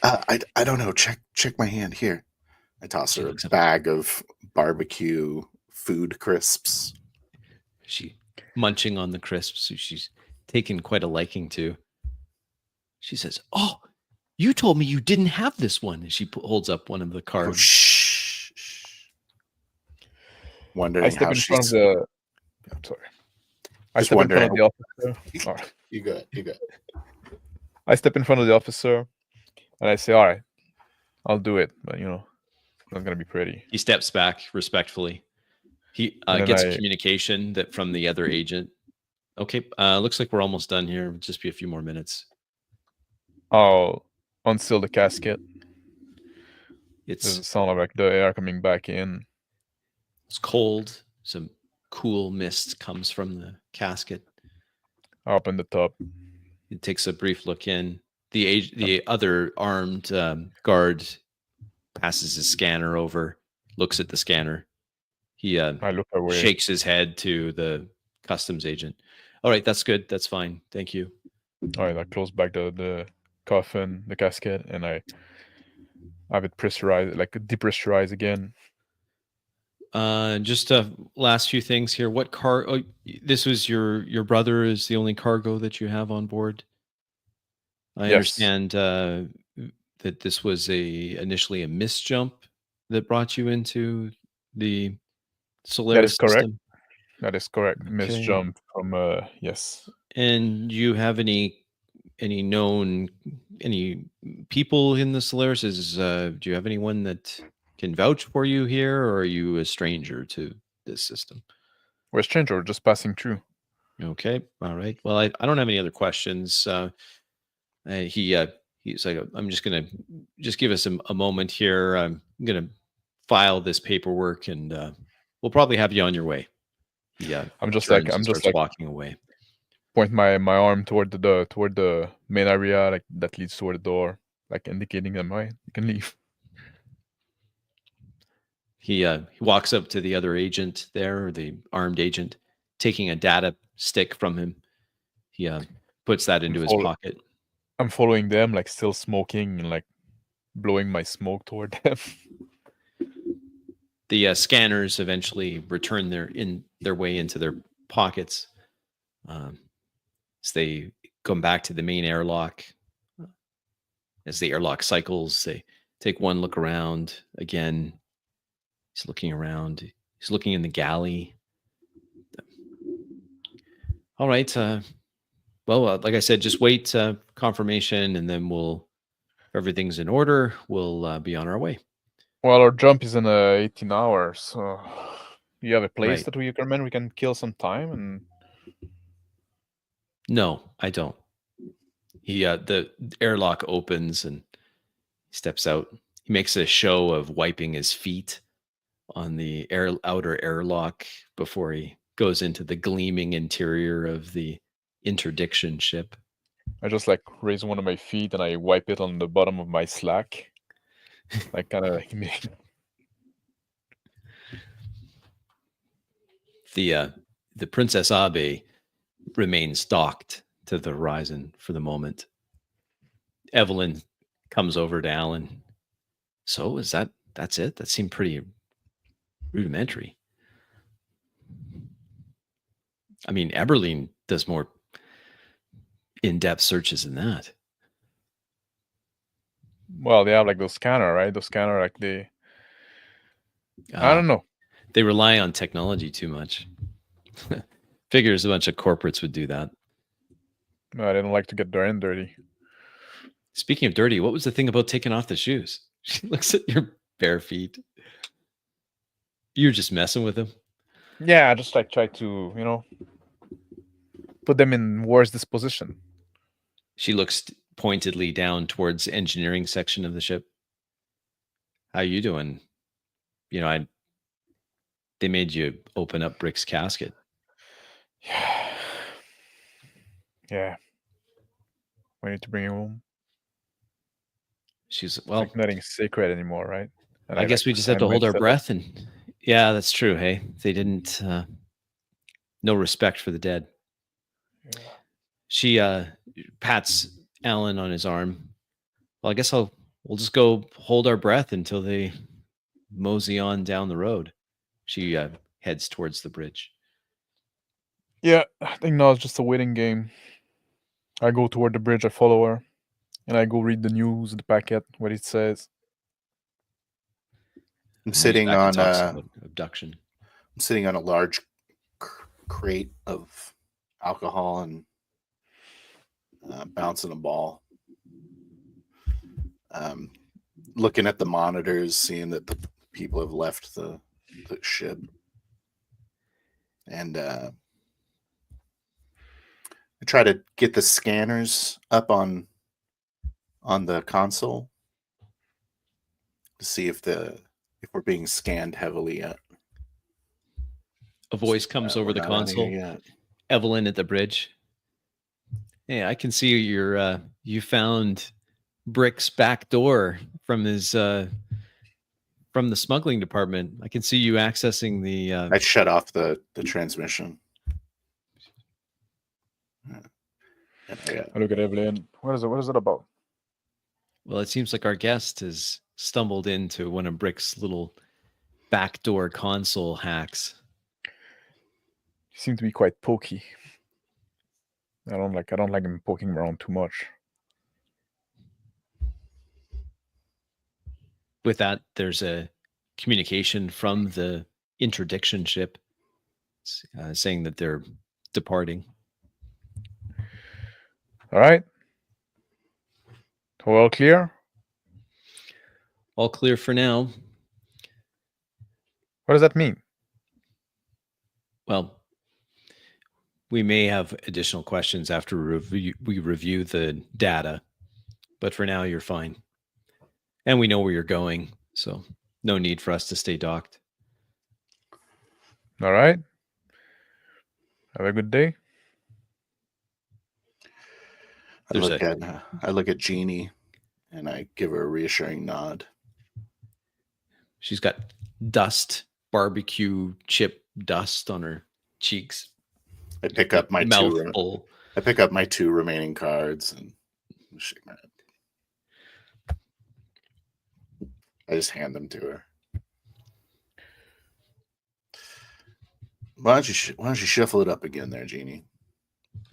I don't know. Check my hand here. I toss She her looks a up. bag of barbecue food crisps. She munching on the crisps. She's taken quite a liking to. She says, "Oh, you told me you didn't have this one." And she holds up one of the Oh, cards. shh. I Wondering step how in front of she's the. I'm sorry. I just step in front wondering. of the officer. All right. You good? You good? I step in front of the officer, and I say, "All right, I'll do it, but it's not gonna be pretty." He steps back respectfully. He And then gets I, communication that from the other agent. Okay, looks like we're almost done here. It'll just be a few more minutes. I'll unseal the casket. There's a It's sound of like the air coming back in. cold. Some cool mist comes from the casket. I open the top. He takes a brief look in. The other armed guard passes his scanner over, looks at the scanner. He I look away. shakes his head to the customs agent. All right, that's good. That's fine. Thank you. All right, I close back the coffin, the casket, and I have it pressurized, like depressurize again. Just last few things here. What car? Oh, this was your brother is the only cargo that you have on board. I Yes. understand that this was initially a misjump that brought you into the Solaris is correct. system. That is correct. Miss Okay. jump from yes. And you have any known people in the Solaris? Do you have anyone that can vouch for you here, or are you a stranger to this system? We're stranger, we're just passing through. Okay, all right. Well, I don't have any other questions. He's like, I'm just gonna give us a moment here. I'm gonna file this paperwork, and we'll probably have you on your way. Yeah, I'm just turns like and starts walking away. point my arm toward the main area, like that leads toward the door, like indicating them, right, you can leave. He walks up to the other agent there, or the armed agent, taking a data stick from him. He puts that into his pocket. I'm following them, like still smoking and like blowing my smoke toward them. The scanners eventually return their way into their pockets. As they come back to the main airlock, as the airlock cycles, they take one look around again. He's looking around. He's looking in the galley. All right. Well, like I said, just wait confirmation, and then if everything's in order, we'll be on our way. Well, our jump is in 18 hours, so you have a place Right. that we can kill some time and. No, I don't. The airlock opens and he steps out. He makes a show of wiping his feet on the outer airlock before he goes into the gleaming interior of the interdiction ship. I just like raise one of my feet and I wipe it on the bottom of my slack. Like kind of like the Princess Abe remains docked to the horizon for the moment. Evelyn comes over to Alan. So that's it? That seemed pretty rudimentary. I mean, Eberlein does more in-depth searches than that. Well, they have like those scanner, right? Those scanner, like I don't know. They rely on technology too much. Figures a bunch of corporates would do that. No, they don't like to get their hand dirty. Speaking of dirty, what was the thing about taking off the shoes? She looks at your bare feet. You're just messing with them. Yeah, I just like try to, put them in worse disposition. She looks pointedly down towards the engineering section of the ship. How you doing? They made you open up Brick's casket. Yeah. We need to bring him home. She's It's like nothing sacred anymore, right? And I guess we just have to hold our breath, and yeah, that's true. Hey, they didn't. No respect for the dead. Yeah. She pats Alan on his arm. Well, I guess we'll just go hold our breath until they mosey on down the road. She heads towards the bridge. Yeah, I think now it's just a waiting game. I go toward the bridge, I follow her, and I go read the news, the packet, what it says. I'm Moves sitting back and on talks a about abduction. I'm sitting on a large crate of alcohol and bouncing a ball. Looking at the monitors, seeing that the people have left the ship, and I try to get the scanners up on the console to see if we're being scanned heavily yet. A voice comes over We're the not on here console. yet. Evelyn at the bridge. Hey, I can see you found Brick's back door from his from the smuggling department. I can see you accessing the I shut off the transmission. I look at Evelyn. What is it? What is it about? well, it seems like our guest has stumbled into one of Brick's little backdoor console hacks. You seem to be quite pokey. I don't like him poking around too much. With that, there's a communication from the interdiction ship saying that they're departing. All right. All clear? All clear for now. What does that mean? Well, we may have additional questions after we review the data, but for now, you're fine. And we know where you're going, so no need for us to stay docked. All right. Have a good day. I look at Jeannie, and I give her a reassuring nod. She's got dust, barbecue chip dust on her cheeks. I pick up my mouth two. full. I pick up my 2 remaining cards and shake my head. I just hand them to her. Why don't you shuffle it up again, there, Jeannie?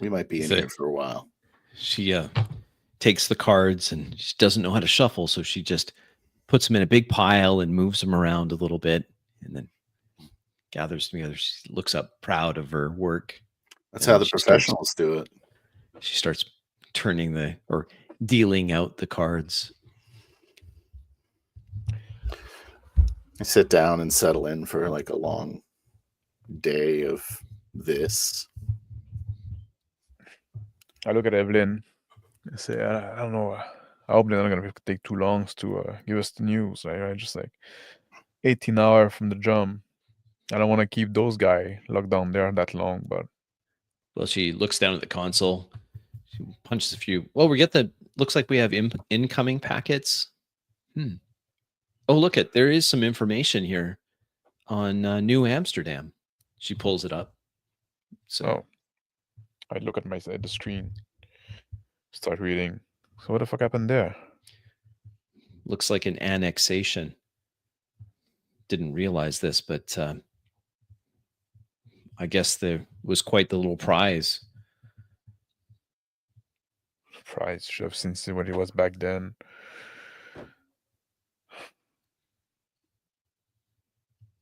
We might be in here for a while. She takes the cards and she doesn't know how to shuffle, so she just puts them in a big pile and moves them around a little bit, and then gathers them together. She looks up, proud of her work. That's how the professionals do it. She starts dealing out the cards. I sit down and settle in for like a long day of this. I look at Evelyn. I say, I don't know. I hope they're not going to take too long to give us the news. I just like 18 hours from the jump. I don't want to keep those guys locked down there that long, but. Well, she looks down at the console. She punches a few. Well, looks like we have incoming packets. Oh, look there is some information here on New Amsterdam. She pulls it up. So I look at the screen, start reading. So what the fuck happened there? Looks like an annexation. Didn't realize this, but I guess there was quite the little prize. Should have seen what it was back then.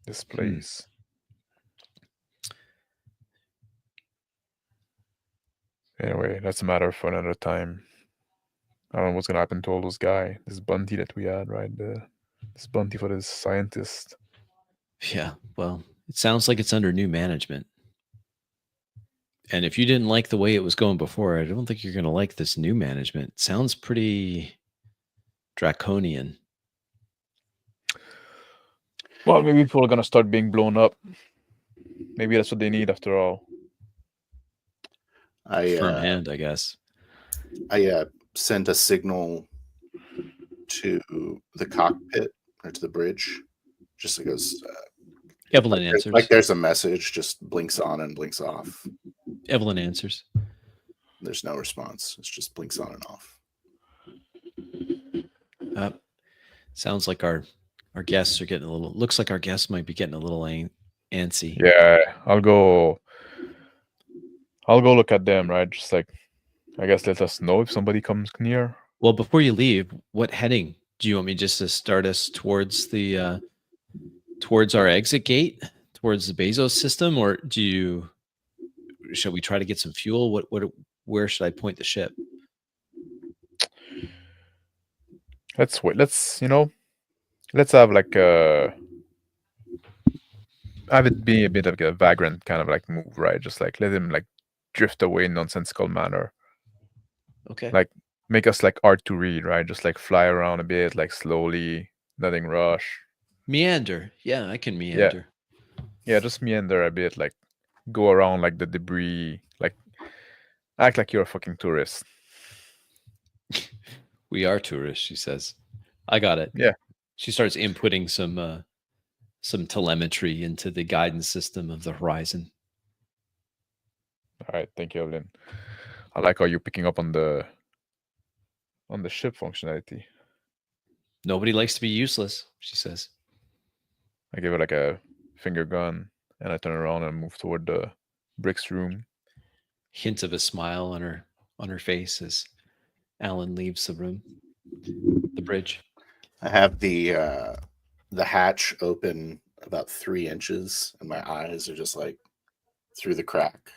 This place. Anyway, that's a matter for another time. I don't know what's gonna happen to all those guys. This bounty that we had, right? This bounty for this scientist. Yeah, well, it sounds like it's under new management. And if you didn't like the way it was going before, I don't think you're going to like this new management. It sounds pretty draconian. Well, maybe people are going to start being blown up. Maybe that's what they need after all. Firm hand, I guess. I sent a signal to the cockpit or to the bridge. Just it goes. Evelyn answers. Like there's a message, just blinks on and blinks off. Evelyn answers. There's no response. It's just blinks on and off. Sounds like our Our guests are getting a little. Looks like our guests might be getting a little antsy. Yeah, I'll go look at them, right? Just like, I guess let us know if somebody comes near. Well, before you leave, what heading do you want me just to start us towards the towards our exit gate, towards the Bezos system, or shall we try to get some fuel? Where should I point the ship? Let's wait. Let's have like have it be a bit of a vagrant kind of like move, right? Just like let him like drift away in nonsensical manner. Okay. Like make us like hard to read, right? Just like fly around a bit, like slowly, nothing rush. Meander. Yeah, I can meander. Yeah, just meander a bit, like go around like the debris, like act like you're a fucking tourist. We are tourists, she says. I got it. Yeah. She starts inputting some telemetry into the guidance system of the Horizon. All right, thank you, Evelyn. I like how you're picking up on the ship functionality. Nobody likes to be useless, she says. I give her like a finger gun, and I turn around and move toward the bricks room. Hint of a smile on her face as Alan leaves the room, the bridge. I have the hatch open about 3 inches, and my eyes are just like through the crack,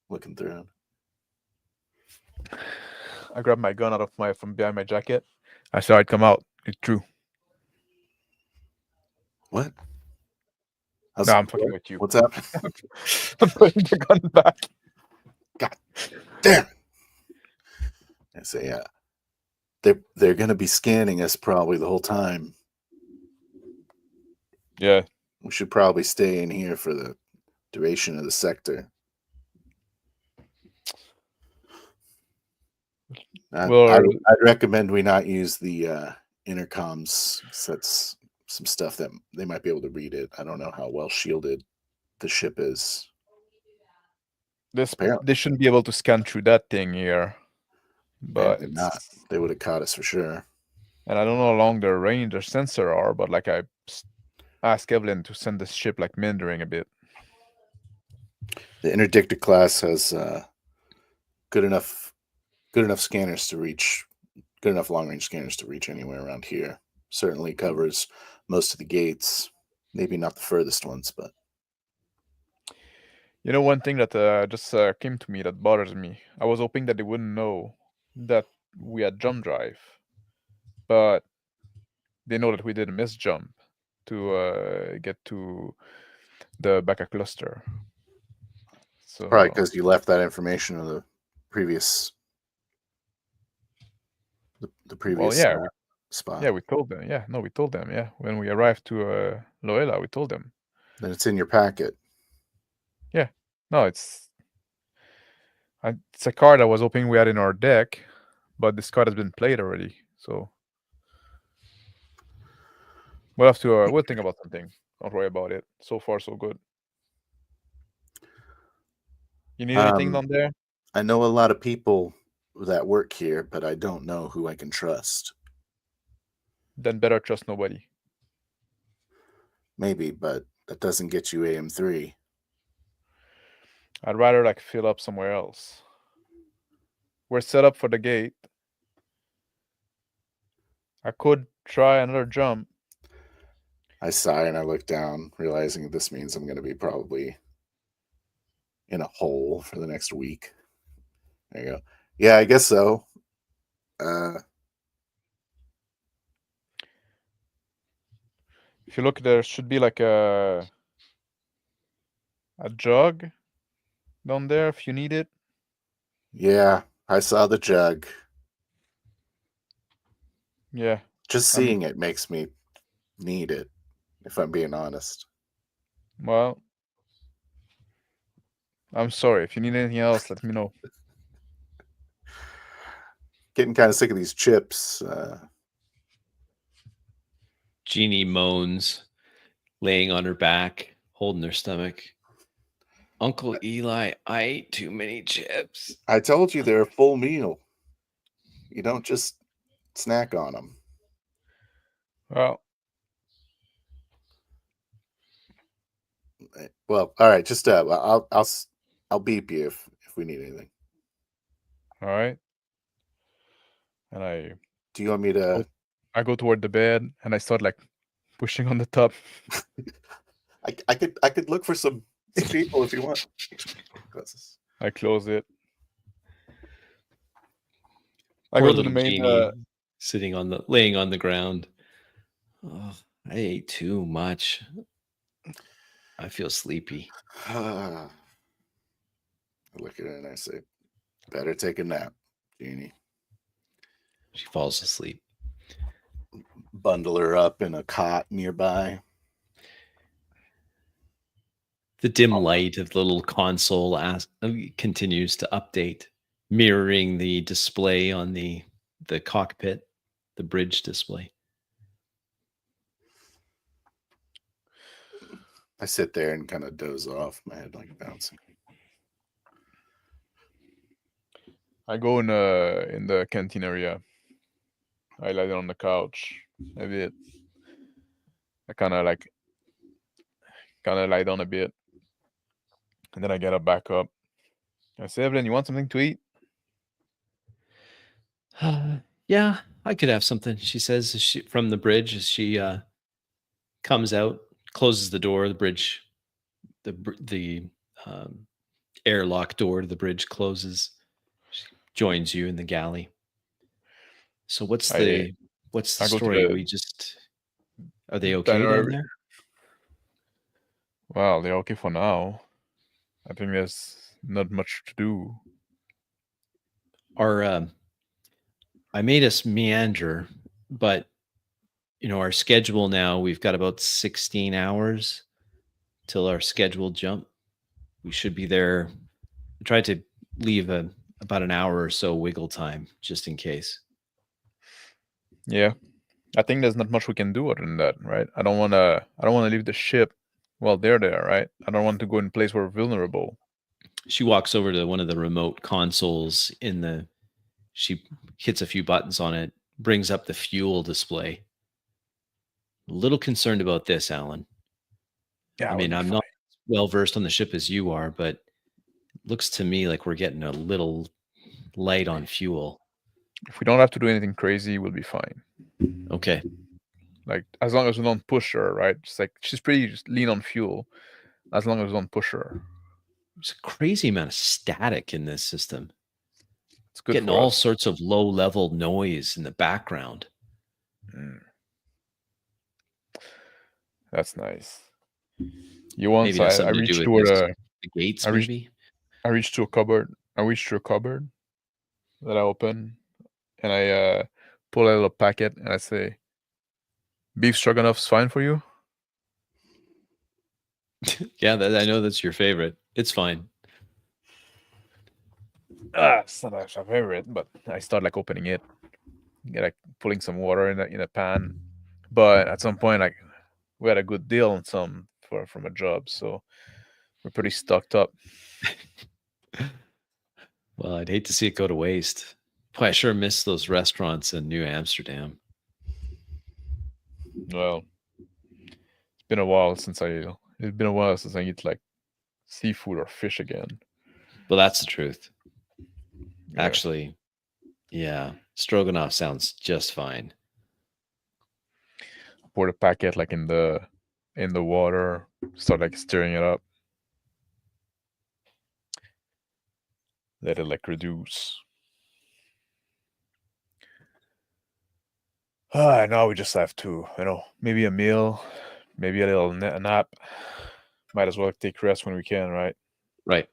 looking through. I grab my gun from behind my jacket. I saw it come out. It's true. What? No, I'm fucking with you. What's up? I'm putting the gun back. God damn. I say, they're gonna be scanning us probably the whole time. Yeah. We should probably stay in here for the duration of the sector. I'd recommend we not use the intercoms. That's some stuff that they might be able to read it. I don't know how well shielded the ship is. They shouldn't be able to scan through that thing here. But not. They would have caught us for sure. And I don't know how long their range, their sensor are, but like I asked Evelyn to send this ship like meandering a bit. The interdictor class has good enough scanners to reach, good enough long range scanners to reach anywhere around here. Certainly covers most of the gates, maybe not the furthest ones, but you know, one thing that just came to me that bothers me. I was hoping that they wouldn't know that we had jump drive, but they know that we did a miss jump to get to the Baka cluster. So probably because you left that information in the previous spot. Yeah, we told them. Yeah, no, we told them. Yeah, when we arrived to Loela, we told them. Then it's in your packet. Yeah, no, it's a card I was hoping we had in our deck, but this card has been played already. So we'll have to we'll think about something. Don't worry about it. So far, so good. You need anything down there? I know a lot of people that work here, but I don't know who I can trust. Then better trust nobody. Maybe, but that doesn't get you AM3. I'd rather like fill up somewhere else. We're set up for the gate. I could try another jump. I sigh and I look down, realizing this means I'm going to be probably in a hole for the next week. There you go. Yeah, I guess so. If you look, there should be like a jug down there if you need it. Yeah, I saw the jug. Yeah. Just seeing it makes me need it, if I'm being honest. Well, I'm sorry. If you need anything else, let me know. Getting kind of sick of these chips. Jeannie moans, laying on her back, holding her stomach. Uncle Eli, I ate too many chips. I told you they're a full meal. You don't just snack on them. Well, Well, all right. Just I'll beep you if we need anything. All right. And I Do you want me to? go toward the bed and I start like pushing on the top. I could look for some people if you want. I close it. I Poor go to the little main. genie laying on the ground. Oh, I ate too much. I feel sleepy. I look at it and I say, "Better take a nap, Jeannie." She falls asleep. Bundle her up in a cot nearby. The dim light of the little console continues to update, mirroring the display on the cockpit, the bridge display. I sit there and kind of doze off, my head like bouncing. I go in the canteen area. I lie down on the couch a bit. I kind of lie down a bit, and then I get up back up. I say, Evelyn, you want something to eat? Yeah, I could have something, she says as from the bridge as she comes out, closes the door. The bridge, the airlock door to the bridge closes. She joins you in the galley. So what's the I go to story? Are they okay down there? Well, they're okay for now. I think there's not much to do. I made us meander, but our schedule now, we've got about 16 hours till our scheduled jump. We should be there. I tried to leave about an hour or so wiggle time just in case. Yeah, I think there's not much we can do other than that, right? I don't want to leave the ship while they're there, right? I don't want to go in a place where we're vulnerable. She walks over to one of the remote consoles she hits a few buttons on it, brings up the fuel display. A little concerned about this, Alan. Yeah, I mean, I'm not well versed on the ship as you are, but it looks to me like we're getting a little light on fuel. If we don't have to do anything crazy, we'll be fine. Okay. Like, as long as we don't push her, right? It's like she's pretty lean on fuel. As long as we don't push her. There's a crazy amount of static in this system. It's good getting for all us. sorts of low level noise in the background. That's nice. You want? Maybe So that's I something to reached do to with the gates. I reached, Maybe I reached to a cupboard. I reached to a cupboard that I open, and I pull a little packet, and I say, "Beef stroganoff's fine for you." Yeah, I know that's your favorite. It's fine. It's not my favorite, but I start like opening it, like pulling some water in a pan. But at some point, like we had a good deal on some from a job, so we're pretty stocked up. Well, I'd hate to see it go to waste. Boy, I sure miss those restaurants in New Amsterdam. Well, it's been a while since I eat like seafood or fish again. Well, that's the truth. Yeah. Actually, yeah, stroganoff sounds just fine. Pour the packet like in the water, start like stirring it up. Let it like reduce. Now we just have to, maybe a meal, maybe a little nap. Might as well take rest when we can, right? Right.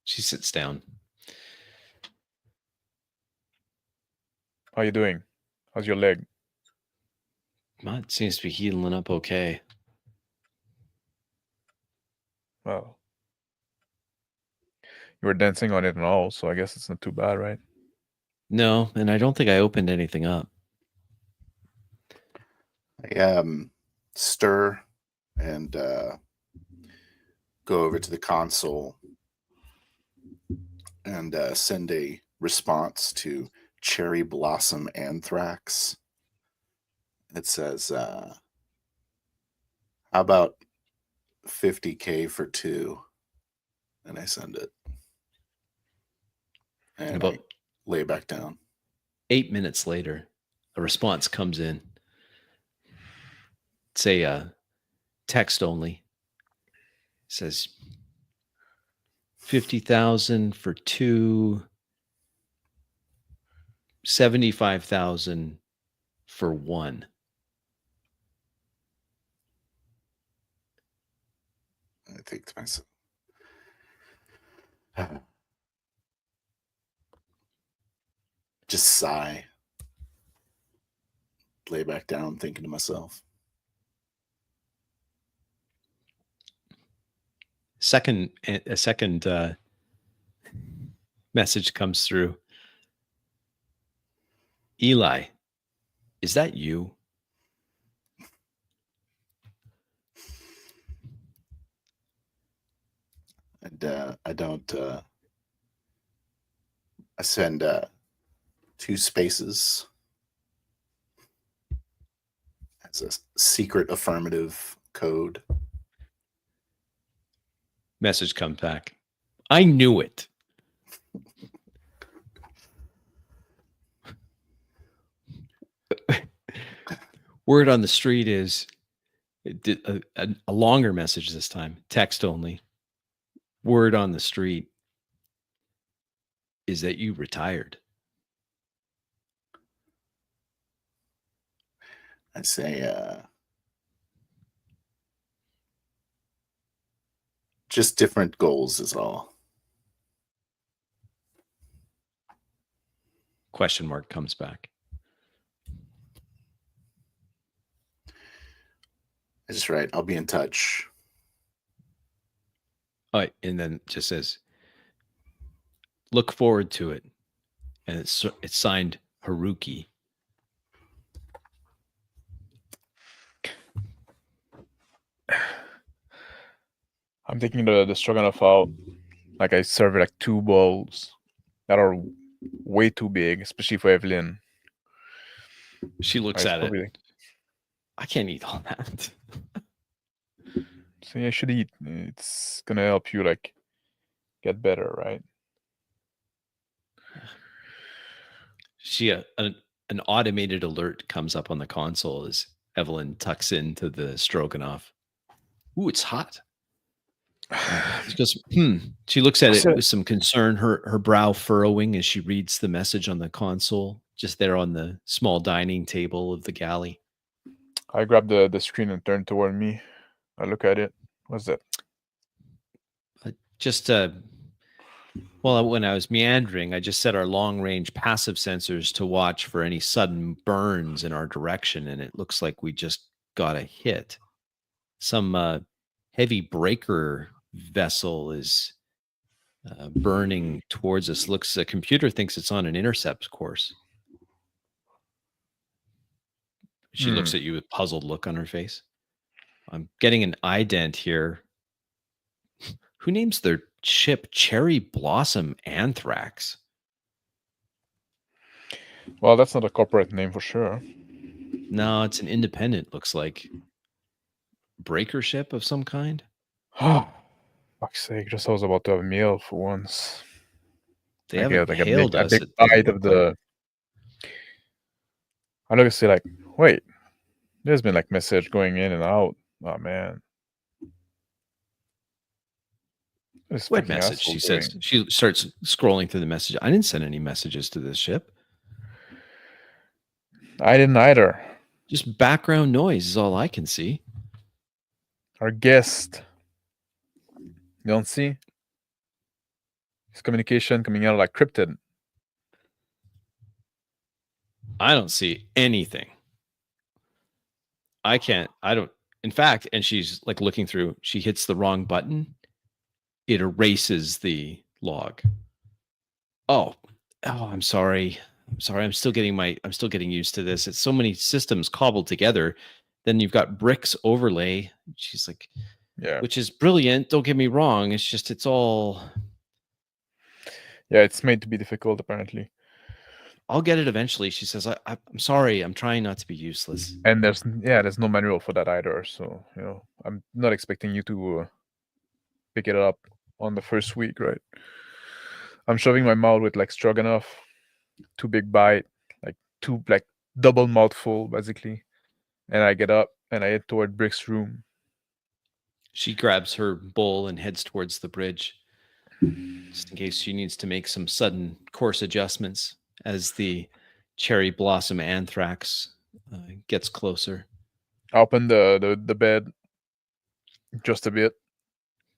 She sits down. How you doing? How's your leg? Well, it seems to be healing up okay. Well, you were dancing on it and all, so I guess it's not too bad, right? No, and I don't think I opened anything up. I stir and go over to the console and send a response to Cherry Blossom Anthrax. It says, how about 50K for 2. And I send it. And about I lay it back down. 8 minutes later, a response comes in. It's a text only. It says 50,000 for 2, 75,000 for 1. I think to myself, just sigh, lay back down, thinking to myself. A second message comes through. Eli, is that you? And I don't. I send 2 spaces as a secret affirmative code. Message comes back. I knew it. Word on the street is a longer message this time, text only. Word on the street is that you retired. I say, just different goals is all. Question mark comes back. I just write, I'll be in touch. Oh, and then it just says, look forward to it. And it's signed Haruki. I'm taking the stroganoff out. Like I serve it like 2 bowls that are way too big, especially for Evelyn. She looks It's at probably- it. I can't eat all that. So you should eat. It's gonna help you like get better, right? She an automated alert comes up on the console as Evelyn tucks into the stroganoff. Ooh, it's hot. She goes, She looks at it with some concern, her brow furrowing as she reads the message on the console, just there on the small dining table of the galley. I grab the screen and turn toward me. I look at it. What's that? Well, when I was meandering, I just set our long-range passive sensors to watch for any sudden burns in our direction, and it looks like we just got a hit. Some heavy breaker vessel is burning towards us. The computer thinks it's on an intercept course. She looks at you with a puzzled look on her face. I'm getting an ident here. Who names their ship Cherry Blossom Anthrax? Well, that's not a corporate name for sure. No, it's an independent, looks like. Breaker ship of some kind? Fuck's sake, just I was about to have a meal for once. They haven't hailed us. A big bite of the... I look and say like, wait, there's been like message going in and out. Oh man. What message? She says. She starts scrolling through the message. I didn't send any messages to this ship. I didn't either. Just background noise is all I can see. Our guest. You don't see? His communication coming out like cryptid. I don't see anything. I don't. In fact, and she's like looking through, she hits the wrong button. It erases the log. Oh, I'm sorry. I'm still getting used to this. It's so many systems cobbled together. Then you've got bricks overlay. She's like, yeah, which is brilliant. Don't get me wrong. It's all. Yeah, it's made to be difficult, apparently. I'll get it eventually. She says, I'm sorry. I'm trying not to be useless. And there's no manual for that either. So, I'm not expecting you to pick it up on the first week, right? I'm shoving my mouth with like stroganoff, 2 big bite, like 2 like double mouthful basically, and I get up and I head toward Brick's room. She grabs her bowl and heads towards the bridge, just in case she needs to make some sudden course adjustments as the cherry blossom anthrax gets closer. I open the bed just a bit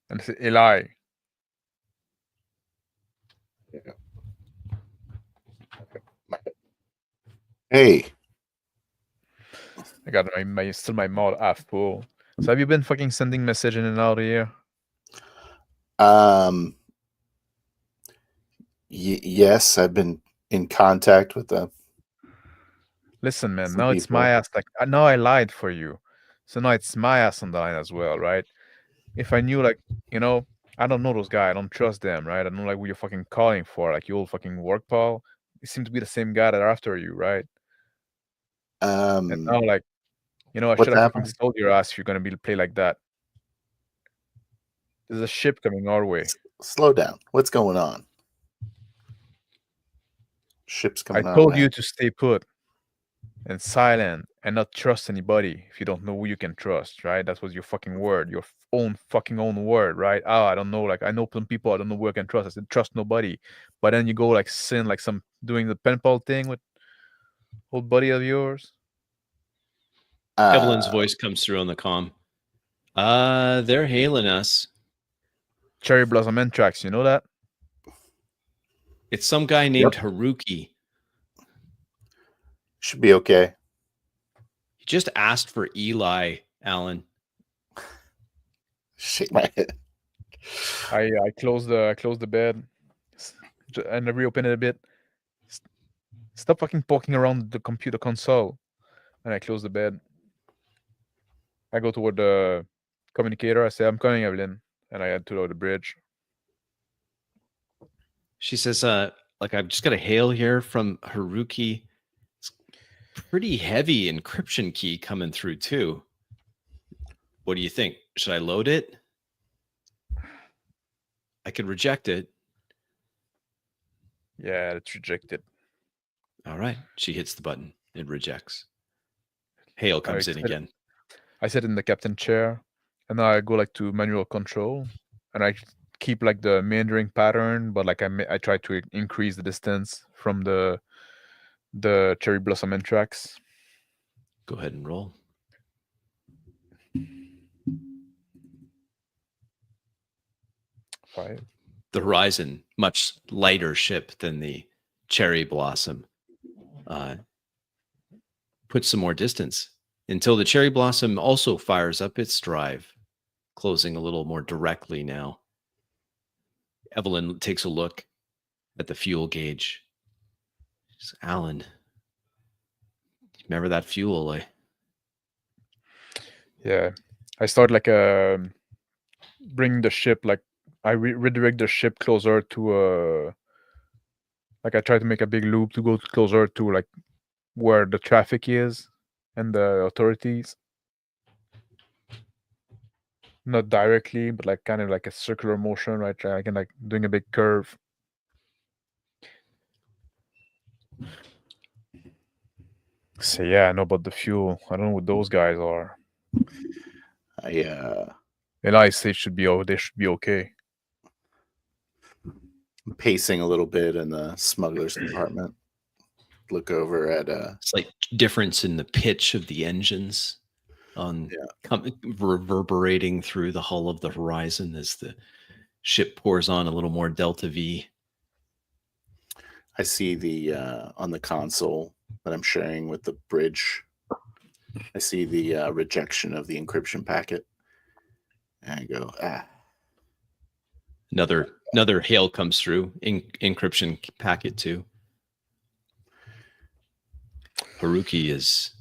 and say, Eli. Hey, I got still my mouth half full. So have you been fucking sending message in and out of here? Yes, I've been in contact with them. Listen, man, Some now it's my people. ass. Like, now I lied for you. So now it's my ass on the line as well, right? If I knew, like, I don't know those guys. I don't trust them, right? I don't know, like, who you're fucking calling for. Like, you old fucking work pal. It seems to be the same guy that are after you, right? And now, like, I should What's have fucking happening? told your ass if you're going to play like that. There's a ship coming our way. Slow down. What's going on? Ship's I coming our told way. you to stay put and silent and not trust anybody if you don't know who you can trust, right? That was your fucking word, your own word, right? Oh, I don't know, like I know some people I don't know who I can trust. I said trust nobody, but then you go like sin, like some doing the pen pal thing with old buddy of yours. Evelyn's voice comes through on the comm. They're hailing us. Cherry Blossom Entrax, you know that? It's some guy named Haruki. Should be okay. He just asked for Eli, Alan. Shake my head. I close the bed and I reopen it a bit. Stop fucking poking around the computer console. And I close the bed. I go toward the communicator. I say, I'm coming, Evelyn. And I head to the bridge. She says, like, I've just got a hail here from Haruki. It's pretty heavy encryption key coming through, too. What do you think? Should I load it? I could reject it. Yeah, it's rejected. All right. She hits the button. It rejects. Hail comes in again. I sit in the captain chair, and now I go like to manual control, and I keep like the meandering pattern, but like I try to increase the distance from the cherry blossom tracks. Go ahead and roll. 5. The Horizon, much lighter ship than the Cherry Blossom, puts some more distance until the Cherry Blossom also fires up its drive, closing a little more directly now. Evelyn takes a look at the fuel gauge. She says, Alan, remember that fuel? Yeah, I start like bring the ship, like I redirect the ship closer to like I try to make a big loop to go closer to like where the traffic is and the authorities. Not directly, but like kind of like a circular motion, right? I can like doing a big curve. So yeah, I know about the fuel. I don't know what those guys are. And I say they should be okay. I'm pacing a little bit in the smuggler's compartment. Look over at slight difference in the pitch of the engines on reverberating through the hull of the Horizon as the ship pours on a little more Delta V. I see the on the console that I'm sharing with the bridge. I see the rejection of the encryption packet. And I go, Another hail comes through, encryption packet too. Haruki is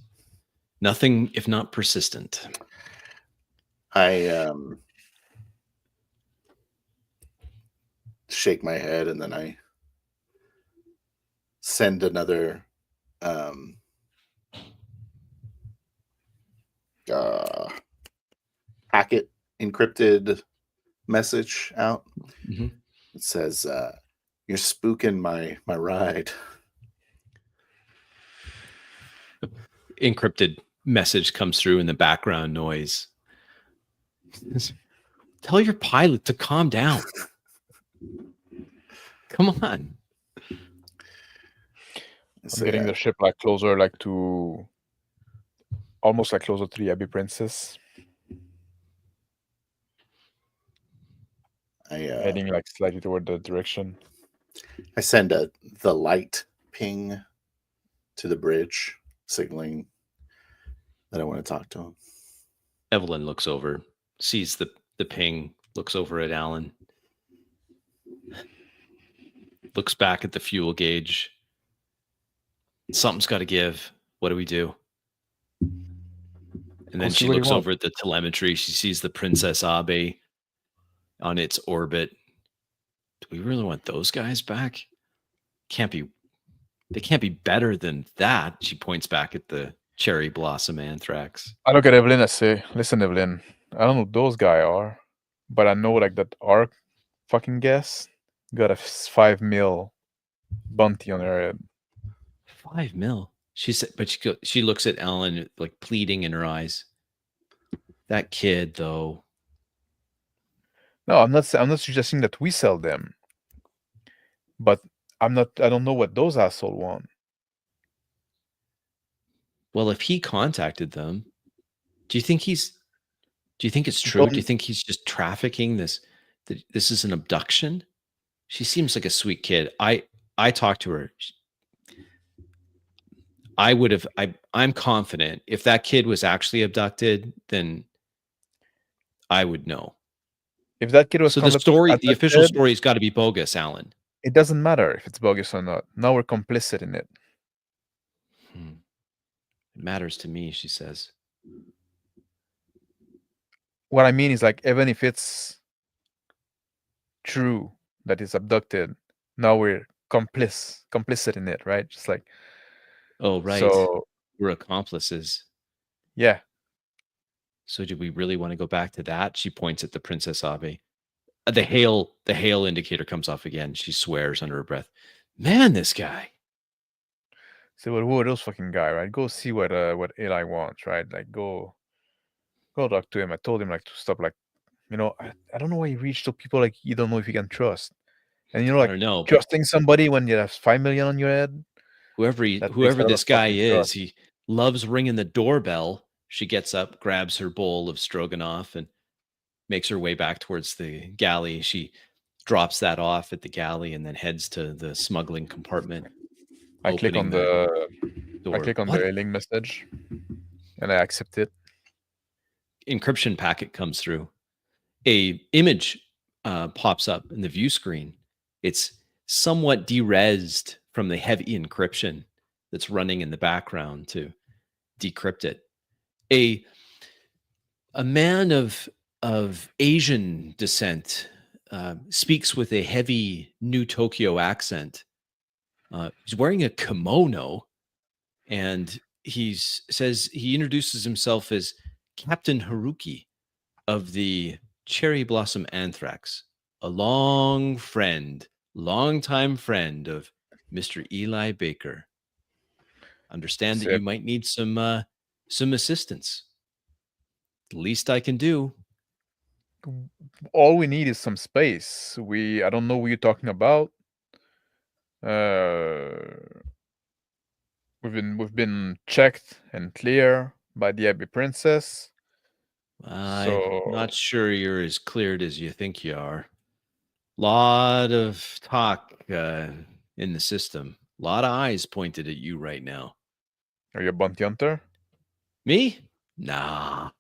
nothing if not persistent. I shake my head and then I send another encrypted message out. Mhm. It says, "You're spooking my ride." Encrypted message comes through in the background noise. Tell your pilot to calm down. Come on. I'm getting the ship like closer, like to almost like closer to the Abbey Princess. Heading like slightly toward the direction. I send the light ping to the bridge, signaling that I want to talk to him. Evelyn looks over, sees the ping, looks over at Alan, looks back at the fuel gauge. Something's got to give. What do we do? And then she looks over at the telemetry. She sees the Princess Abe on its orbit. Do we really want those guys back? They can't be better than that. She points back at the cherry blossom anthrax. I look at Evelyn, I say, listen, Evelyn, I don't know who those guys are, but I know like that our fucking guest got a 5 mil bounty on her head. 5 mil? She said, but she looks at Ellen like pleading in her eyes. That kid, though. No, I'm not suggesting that we sell them. But I don't know what those assholes want. Well, if he contacted them, do you think it's true? Do you think he's just trafficking this? This is an abduction? She seems like a sweet kid. I talked to her. I'm confident if that kid was actually abducted, then I would know. If that kid was so the official story has got to be bogus, Alan. It doesn't matter if it's bogus or not. Now we're complicit in it. It matters to me, she says. What I mean is, like, even if it's true that it's abducted, now we're complicit in it, right? Just like, oh, right. So we're accomplices. Yeah. So do we really want to go back to that? She points at the Princess Abe. The hail indicator comes off again. She swears under her breath, "Man, this guy." So who are those fucking guy, right? Go see what Eli wants, right? Like go talk to him. I told him like to stop, like, I don't know why he reached to people like you don't know if you can trust. And like, I don't know, trusting somebody when you have 5 million on your head. Whoever this guy is, he loves ringing the doorbell. She gets up, grabs her bowl of stroganoff, and makes her way back towards the galley. She drops that off at the galley and then heads to the smuggling compartment. I click on the ailing message and I accept it. Encryption packet comes through. A image pops up in the view screen. It's somewhat derezzed from the heavy encryption that's running in the background to decrypt it. A man of Asian descent speaks with a heavy New Tokyo accent. He's wearing a kimono, and he introduces himself as Captain Haruki of the Cherry Blossom Anthrax, a longtime friend of Mr. Eli Baker. Understand that you might need some assistance. The least I can do. All we need is some space. I don't know what you're talking about. We've been checked and clear by the Abbey Princess. I'm not sure you're as cleared as you think you are. Lot of talk in the system. A lot of eyes pointed at you right now. Are you a bounty hunter? Me? Nah.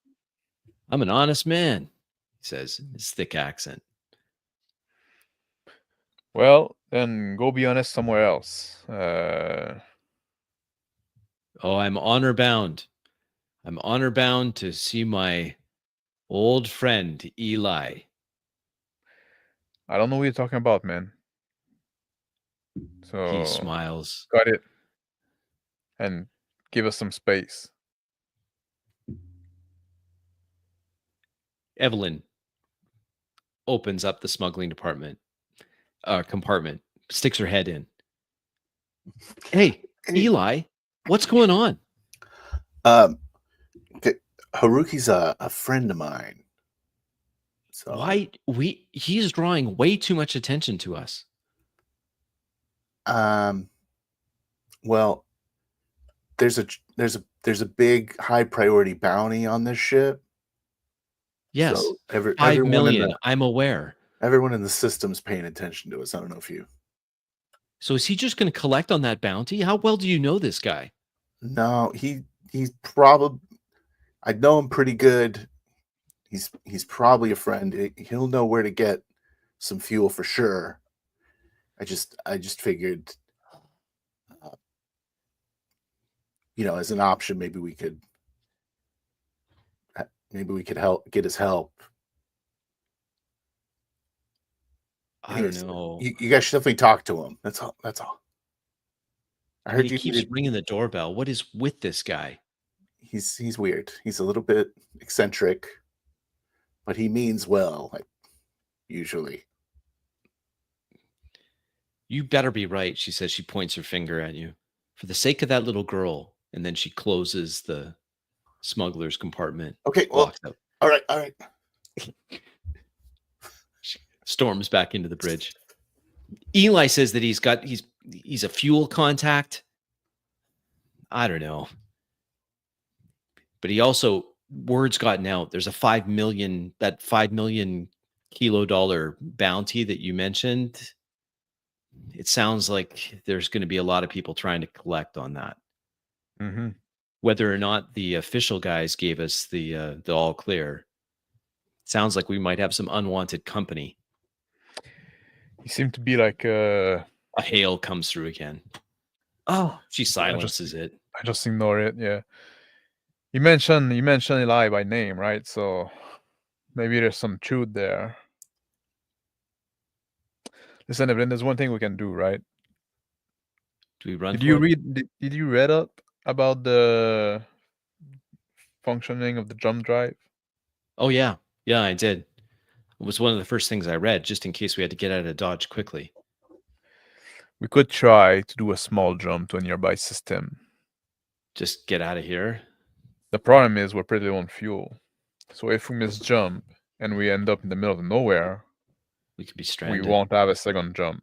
I'm an honest man, he says, his thick accent. Well, then go be honest somewhere else. I'm honor bound. I'm honor bound to see my old friend, Eli. I don't know what you're talking about, man. So he smiles. Got it. And give us some space. Evelyn opens up the smuggling compartment, sticks her head in. Hey, Eli, what's going on? Haruki's a friend of mine. So he's drawing way too much attention to us. Well, there's a big high priority bounty on this ship. Yes, so 5 million. I'm aware. Everyone in the system's paying attention to us. I don't know if you. So is he just going to collect on that bounty? How well do you know this guy? No, he's probably. I know him pretty good. He's probably a friend. He'll know where to get some fuel for sure. I just figured, as an option, maybe we could help get his help. Anyways, I don't know. You guys should definitely talk to him. That's all. I heard he keeps ringing the doorbell. What is with this guy? He's weird. He's a little bit eccentric, but he means well, usually. You better be right, she says. She points her finger at you. For the sake of that little girl. And then she closes the smuggler's compartment. Okay, well, all right. She storms back into the bridge. Eli says that he's a fuel contact. I don't know. But he also, word's gotten out. There's a $5 million kilo dollar bounty that you mentioned. It sounds like there's going to be a lot of people trying to collect on that. Mm-hmm. Whether or not the official guys gave us the all clear, sounds like we might have some unwanted company. You seem to be like a hail comes through again. Oh, she silences it. I just ignore it. Yeah. You mentioned Eli by name, right? So maybe there's some truth there. Listen, Evelyn, there's one thing we can do, right? Do we run? Did you read up about the functioning of the jump drive? Oh yeah, I did. It was one of the first things I read, just in case we had to get out of Dodge quickly. We could try to do a small jump to a nearby system. Just get out of here. The problem is we're pretty low on fuel. So if we miss jump and we end up in the middle of nowhere, we could be stranded. We won't have a second jump.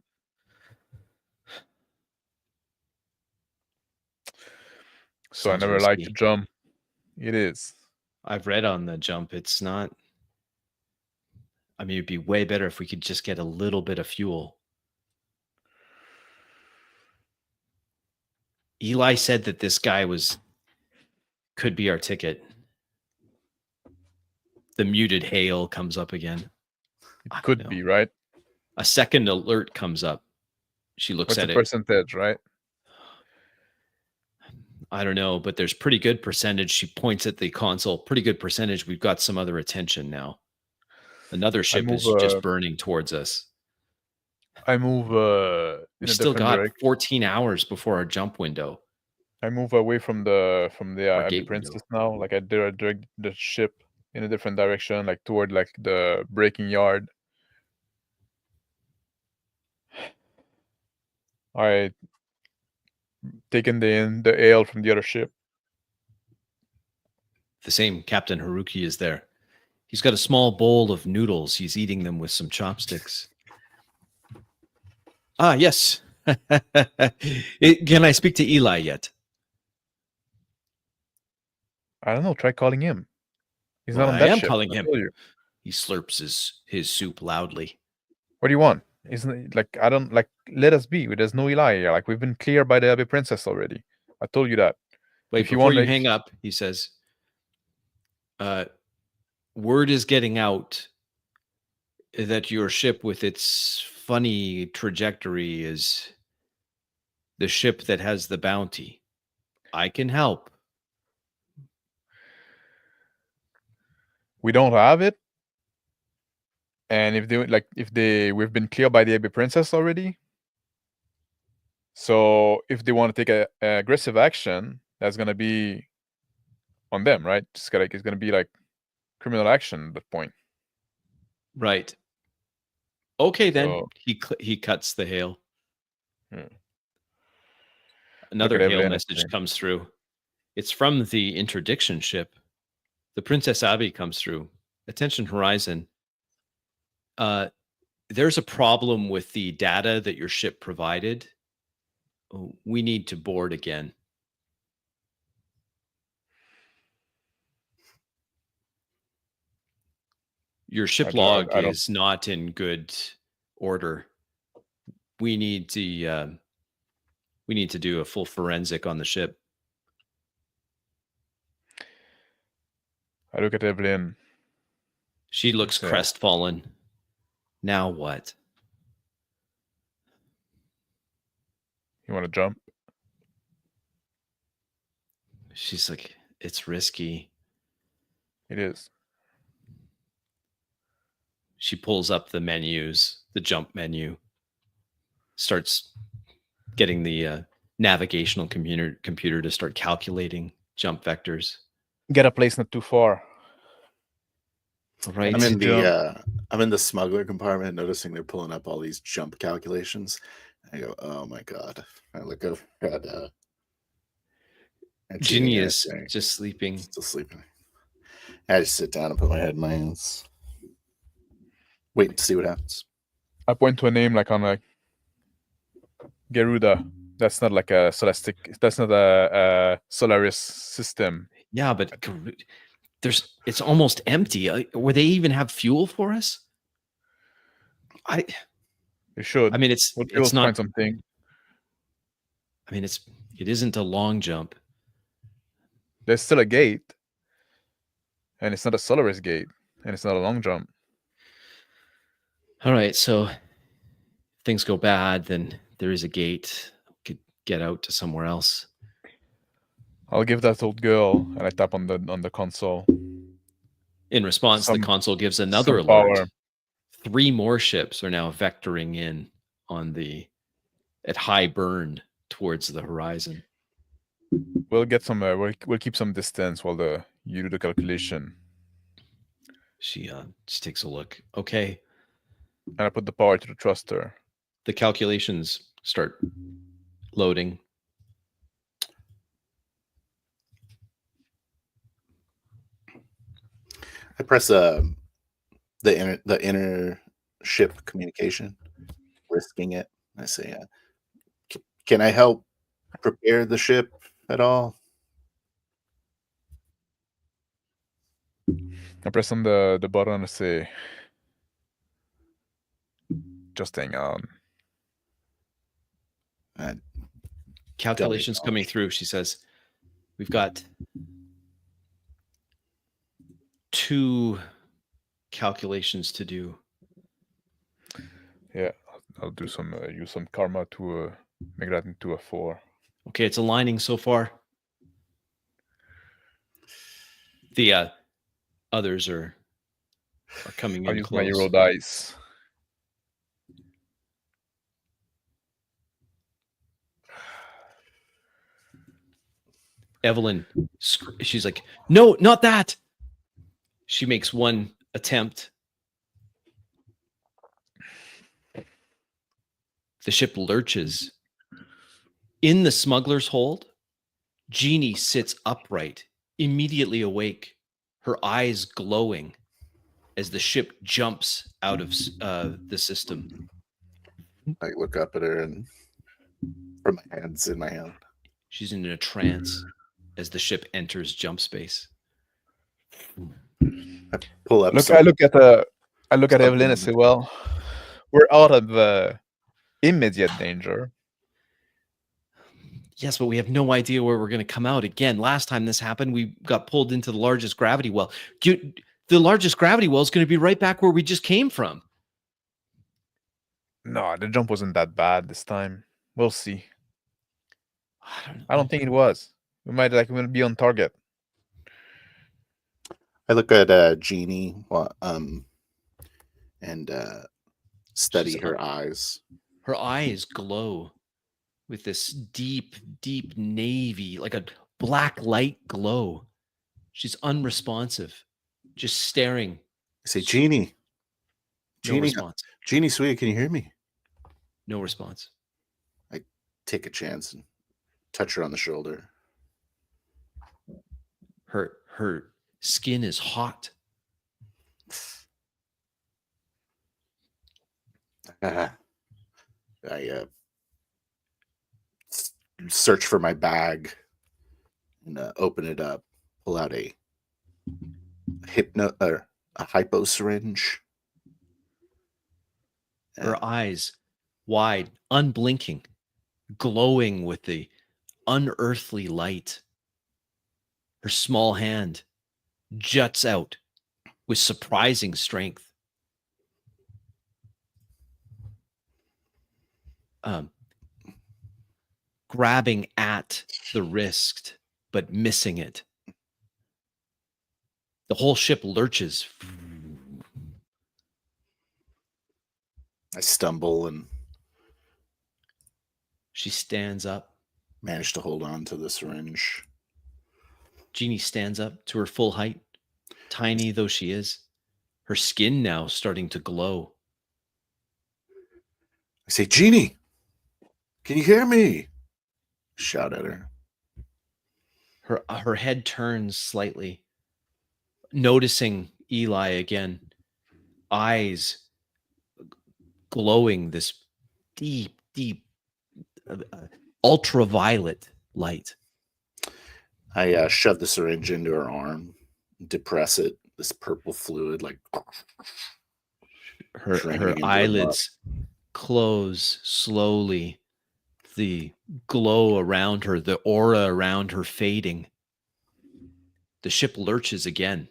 So I never liked to jump. It is. I've read on the jump. It's not. I mean, it'd be way better if we could just get a little bit of fuel. Eli said that this guy could be our ticket. The muted hail comes up again. It could be, right? A second alert comes up. She looks at it. What's the percentage, right? I don't know, but there's pretty good percentage. She points at the console. Pretty good percentage. We've got some other attention now. Another ship is just burning towards us. I move. We still got 14 hours before our jump window. I move away from the Abbey Princess now. Like I direct the ship in a different direction, like toward like the braking yard. I taken the ale from the other ship. The same Captain Haruki is there. He's got a small bowl of noodles. He's eating them with some chopsticks. Ah, yes. Can I speak to Eli yet? I don't know. Try calling him. He's not on that ship. I am calling him. He slurps his soup loudly. What do you want? Isn't it like I don't like? Let us be. There's no Eli here. Like we've been cleared by the Abbey Princess already. I told you that. Wait, before you hang up, he says, word is getting out that your ship with its funny trajectory is the ship that has the bounty. I can help. We don't have it. And we've been cleared by the Abbey Princess already. So if they want to take a aggressive action, that's gonna be on them, right? It's gonna be like criminal action at that point. Right. Okay, then So- he cuts the hail. Hmm. Another at hail Evelyn and message say, comes through. It's from the interdiction ship. The Princess Abby comes through. Attention, Horizon. There's a problem with the data that your ship provided. We need to board again. Your ship log I don't. is not in good order. We need to do a full forensic on the ship. I look at Evelyn. She looks Yeah. crestfallen. Now what? You want to jump? She's like, it's risky. It is. She pulls up the menus, the jump menu, starts getting the navigational computer to start calculating jump vectors. Get a place not too far. Right. I'm in the smuggler compartment, noticing they're pulling up all these jump calculations. I go, oh my god! I look over at Ginny and I is say, just sleeping. still sleeping. I just sit down and put my head in my hands, wait to see what happens. I point to a name like on like Garuda. That's not like a Celestic. That's not a Solaris system. Yeah, but it's almost empty. Where they even have fuel for us? You should. I mean, it's Find not. something. I mean, it isn't a long jump. There's still a gate, and it's not a Solaris gate, and it's not a long jump. All right, so if things go bad, then there is a gate. We could get out to somewhere else. I'll give that old girl, and I tap on the console. In response, the Some- console gives another some alert. power. 3 more ships are now vectoring in at high burn towards the horizon. We'll get some. We'll keep some distance while you do the calculation. She takes a look. Okay, And I put the power to the thruster. the calculations start loading. I press the inner ship communication, risking it. I say, "Can I help prepare the ship at all?" I press on the button and I say, "Just hang on." Calculations coming through. She says, "We've got 2 calculations to do." Yeah, I'll do some use some karma to make that into a 4. Okay, it's aligning so far. The others are coming I'll in use my close. Euro dice. Evelyn, she's like, "No, not that." She makes one attempt. The ship lurches. In the smuggler's hold, Jeannie sits upright, immediately awake, her eyes glowing as the ship jumps out of the system. I look up at her and put my hands in my hand. She's in a trance as the ship enters jump space. I pull up. I look at Evelyn and something- say, "Well, we're out of immediate danger." Yes, but we have no idea where we're going to come out. Again, last time this happened, we got pulled into the largest gravity well. The largest gravity well is going to be right back where we just came from. No, the jump wasn't that bad this time. We'll see. I don't think it was. We might we'll be on target. I look at Jeannie and study She's her eyes. Her eyes glow with this deep, deep navy, like a black light glow. She's unresponsive, just staring. I say, Jeannie, Jeannie, response. Jeannie, sweetie, can you hear me? No response. I take a chance and touch her on the shoulder. Her skin is hot. I search for my bag and open it up, pull out a hypo syringe. Her eyes wide, unblinking, glowing with the unearthly light. Her small hand juts out with surprising strength. Grabbing at the wrist, but missing it. The whole ship lurches. I stumble and She stands up. manage to hold on to the syringe. Jeannie stands up to her full height, tiny though she is. Her skin now starting to glow. I say, Jeannie, can you hear me? Shout at her. Her head turns slightly, noticing Eli again. Eyes glowing this deep, ultraviolet light. I shove the syringe into her arm, depress it. This purple fluid, like her draining into her eyelids close slowly. The glow around her, the aura around her fading. The ship lurches again.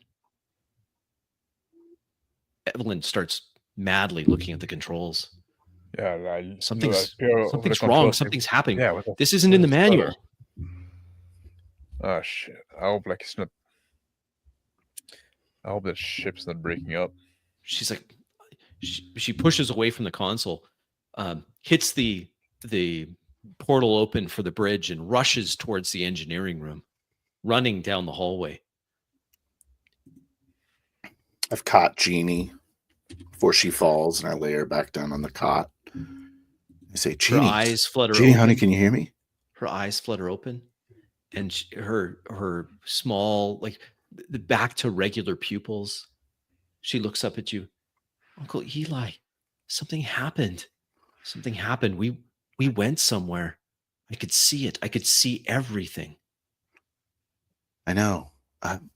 Evelyn starts madly looking at the controls. Yeah, Something's over the wrong. controls. Something's happening. Yeah, This isn't in the manual. Oh shit! I hope it's not. I hope the ship's not breaking up. She's like, she pushes away from the console, hits the portal open for the bridge, and rushes towards the engineering room, running down the hallway. I've caught Jeannie before she falls, and I lay her back down on the cot. I say, Jeannie, her eyes flutter Jeannie, open. honey, can you hear me? Her eyes flutter open, and her small, like the back to regular pupils. She looks up at you, Uncle Eli. Something happened. Something happened. We went somewhere. I could see it. I could see everything. I know. I'm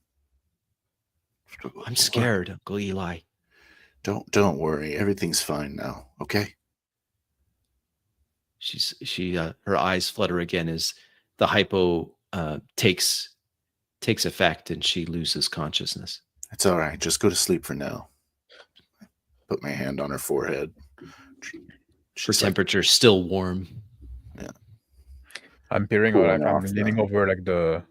scared, Uncle Eli. Don't worry. Everything's fine now. Okay. Her eyes flutter again as the hypo takes effect and she loses consciousness. It's all right. Just go to sleep for now. Put my hand on her forehead. Her temperature still warm. Yeah. I'm peering Cooling I'm off leaning now. over like the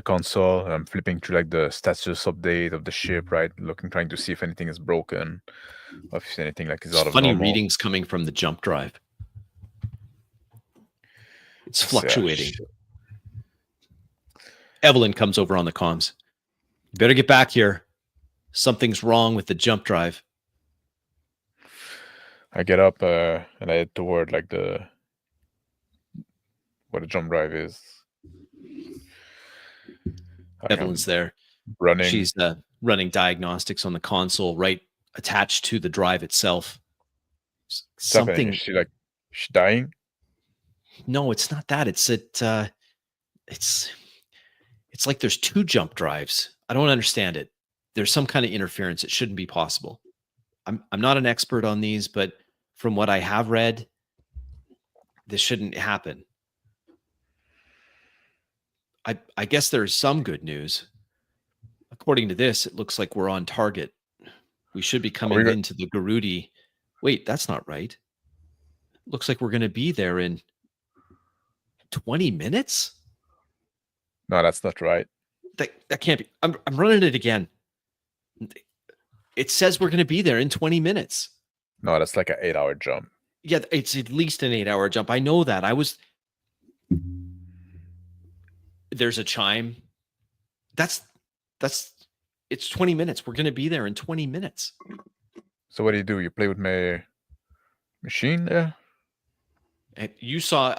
console. I'm flipping through like the status update of the ship, right? Trying to see if anything is broken, or if anything like is out of Funny normal. readings coming from the jump drive. It's Yeah, fluctuating. shit. Evelyn comes over on the comms. You better get back here. Something's wrong with the jump drive. I get up and I head toward like where the jump drive is. Evelyn's there. Running. She's running diagnostics on the console, right attached to the drive itself. Something. Is she dying? No, it's not that. It's like there's two jump drives. I don't understand it. There's some kind of interference. It shouldn't be possible. I'm not an expert on these, but from what I have read, this shouldn't happen. I guess there's some good news. According to this, it looks like we're on target. We should be coming into the Garudi. Wait, that's not right. Looks like we're going to be there in 20 minutes? No, that's not right. That can't be. I'm running it again. It says we're going to be there in 20 minutes. No, that's like an 8-hour jump. Yeah, it's at least an 8-hour jump. I know that. There's a chime. It's 20 minutes. We're going to be there in 20 minutes. So what do? You play with my machine there? And you saw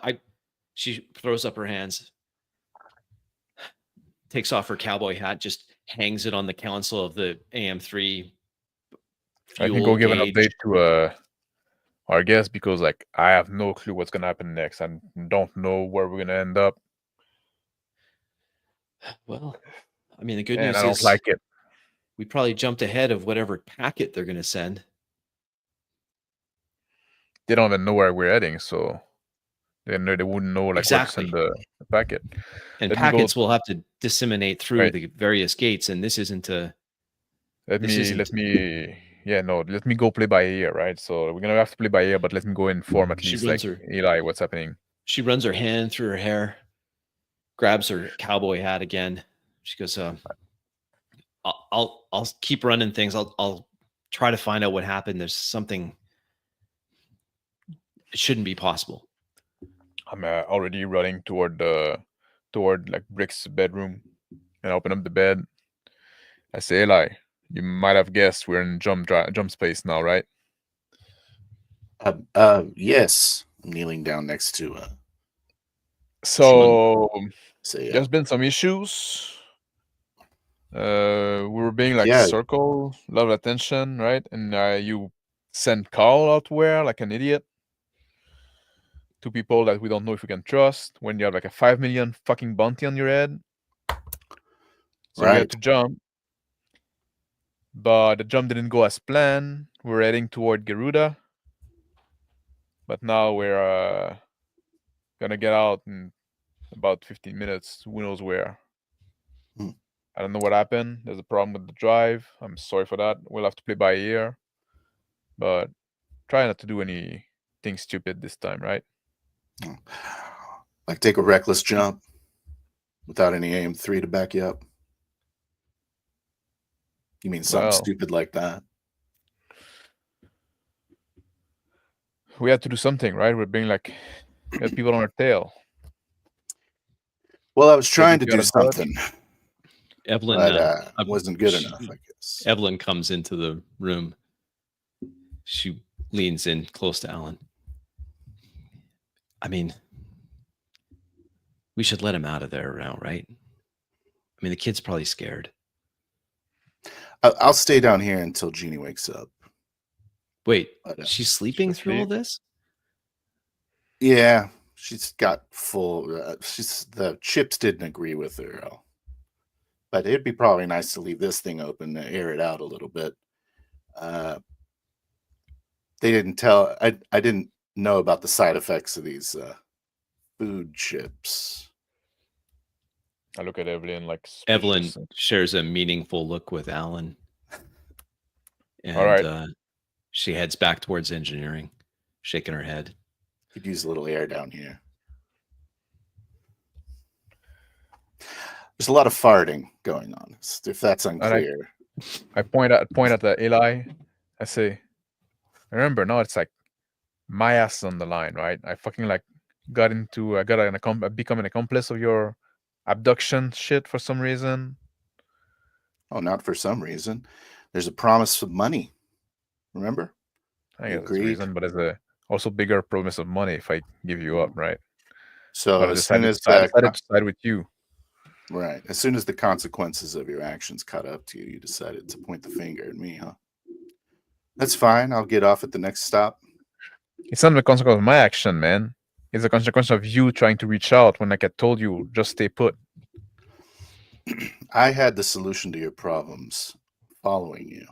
she throws up her hands, takes off her cowboy hat, just hangs it on the console of the AM3 I can fuel go give an gauge. update to our guest because like I have no clue what's gonna happen next. I don't know where we're gonna end up. Well, I mean, the good And news I don't is like it. we probably jumped ahead of whatever packet they're going to send. They don't even know where we're heading, so they wouldn't know like where to Exactly. send the packet. And Let me go- packets will have to disseminate through Right. the various gates, and this isn't a. Let me go play by ear, right? So we're gonna have to play by ear, but let me go inform at She least runs like her. Eli what's happening. She runs her hand through her hair, grabs her cowboy hat again. She goes, I'll keep running things. I'll try to find out what happened. There's something. It shouldn't be possible. I'm already running toward like Brick's bedroom, and I open up the bed. I say, Eli, you might have guessed we're in jump space now, right? Yes. I'm kneeling down next to So say there's been some issues. We were being like Yeah. circle, a lot of attention, right? And you send Carl out where like an idiot to people that we don't know if we can trust when you have like a 5 million fucking bounty on your head. So we Right. had to jump, but the jump didn't go as planned. We're heading toward Garuda, but now we're gonna get out in about 15 minutes. Who knows where? Hmm. I don't know what happened. There's a problem with the drive. I'm sorry for that. We'll have to play by ear, but try not to do anything stupid this time, right? Like take a reckless jump without any AM3 to back you up. You mean something Well, stupid like that? we had to do something, right? We're being like, we had people on our tail. Well, I was trying to you do got a something, Evelyn but wasn't good enough, I guess. Evelyn comes into the room. She leans in close to Alan. I mean, we should let him out of there now, right? I mean, the kid's probably scared. I'll stay down here until Jeannie wakes up. Wait, But, she's sleeping she's through all asleep? this? Yeah, she's got full. The chips didn't agree with her, but it'd be probably nice to leave this thing open to air it out a little bit. They didn't tell. I didn't know about the side effects of these food chips. I look at Evelyn like Evelyn suspicious. shares a meaningful look with Alan. And All right. she heads back towards engineering, shaking her head. Could use a little air down here. There's a lot of farting going on. If that's unclear. I point at the Eli. I say, remember, now it's like my ass is on the line, right? I fucking like become an accomplice of your abduction shit for some reason. Oh, not for some reason. There's a promise of money. Remember? I You guess that's the agreed. reason, but there's a also bigger promise of money if I give you up, right? So But I as soon decided as to side with you. right, as soon as the consequences of your actions caught up to you, you decided to point the finger at me, huh? That's fine. I'll get off at the next stop. It's not the consequence of my action, man. It's a consequence of you trying to reach out when like I told you, just stay put. I had the solution to your problems following you.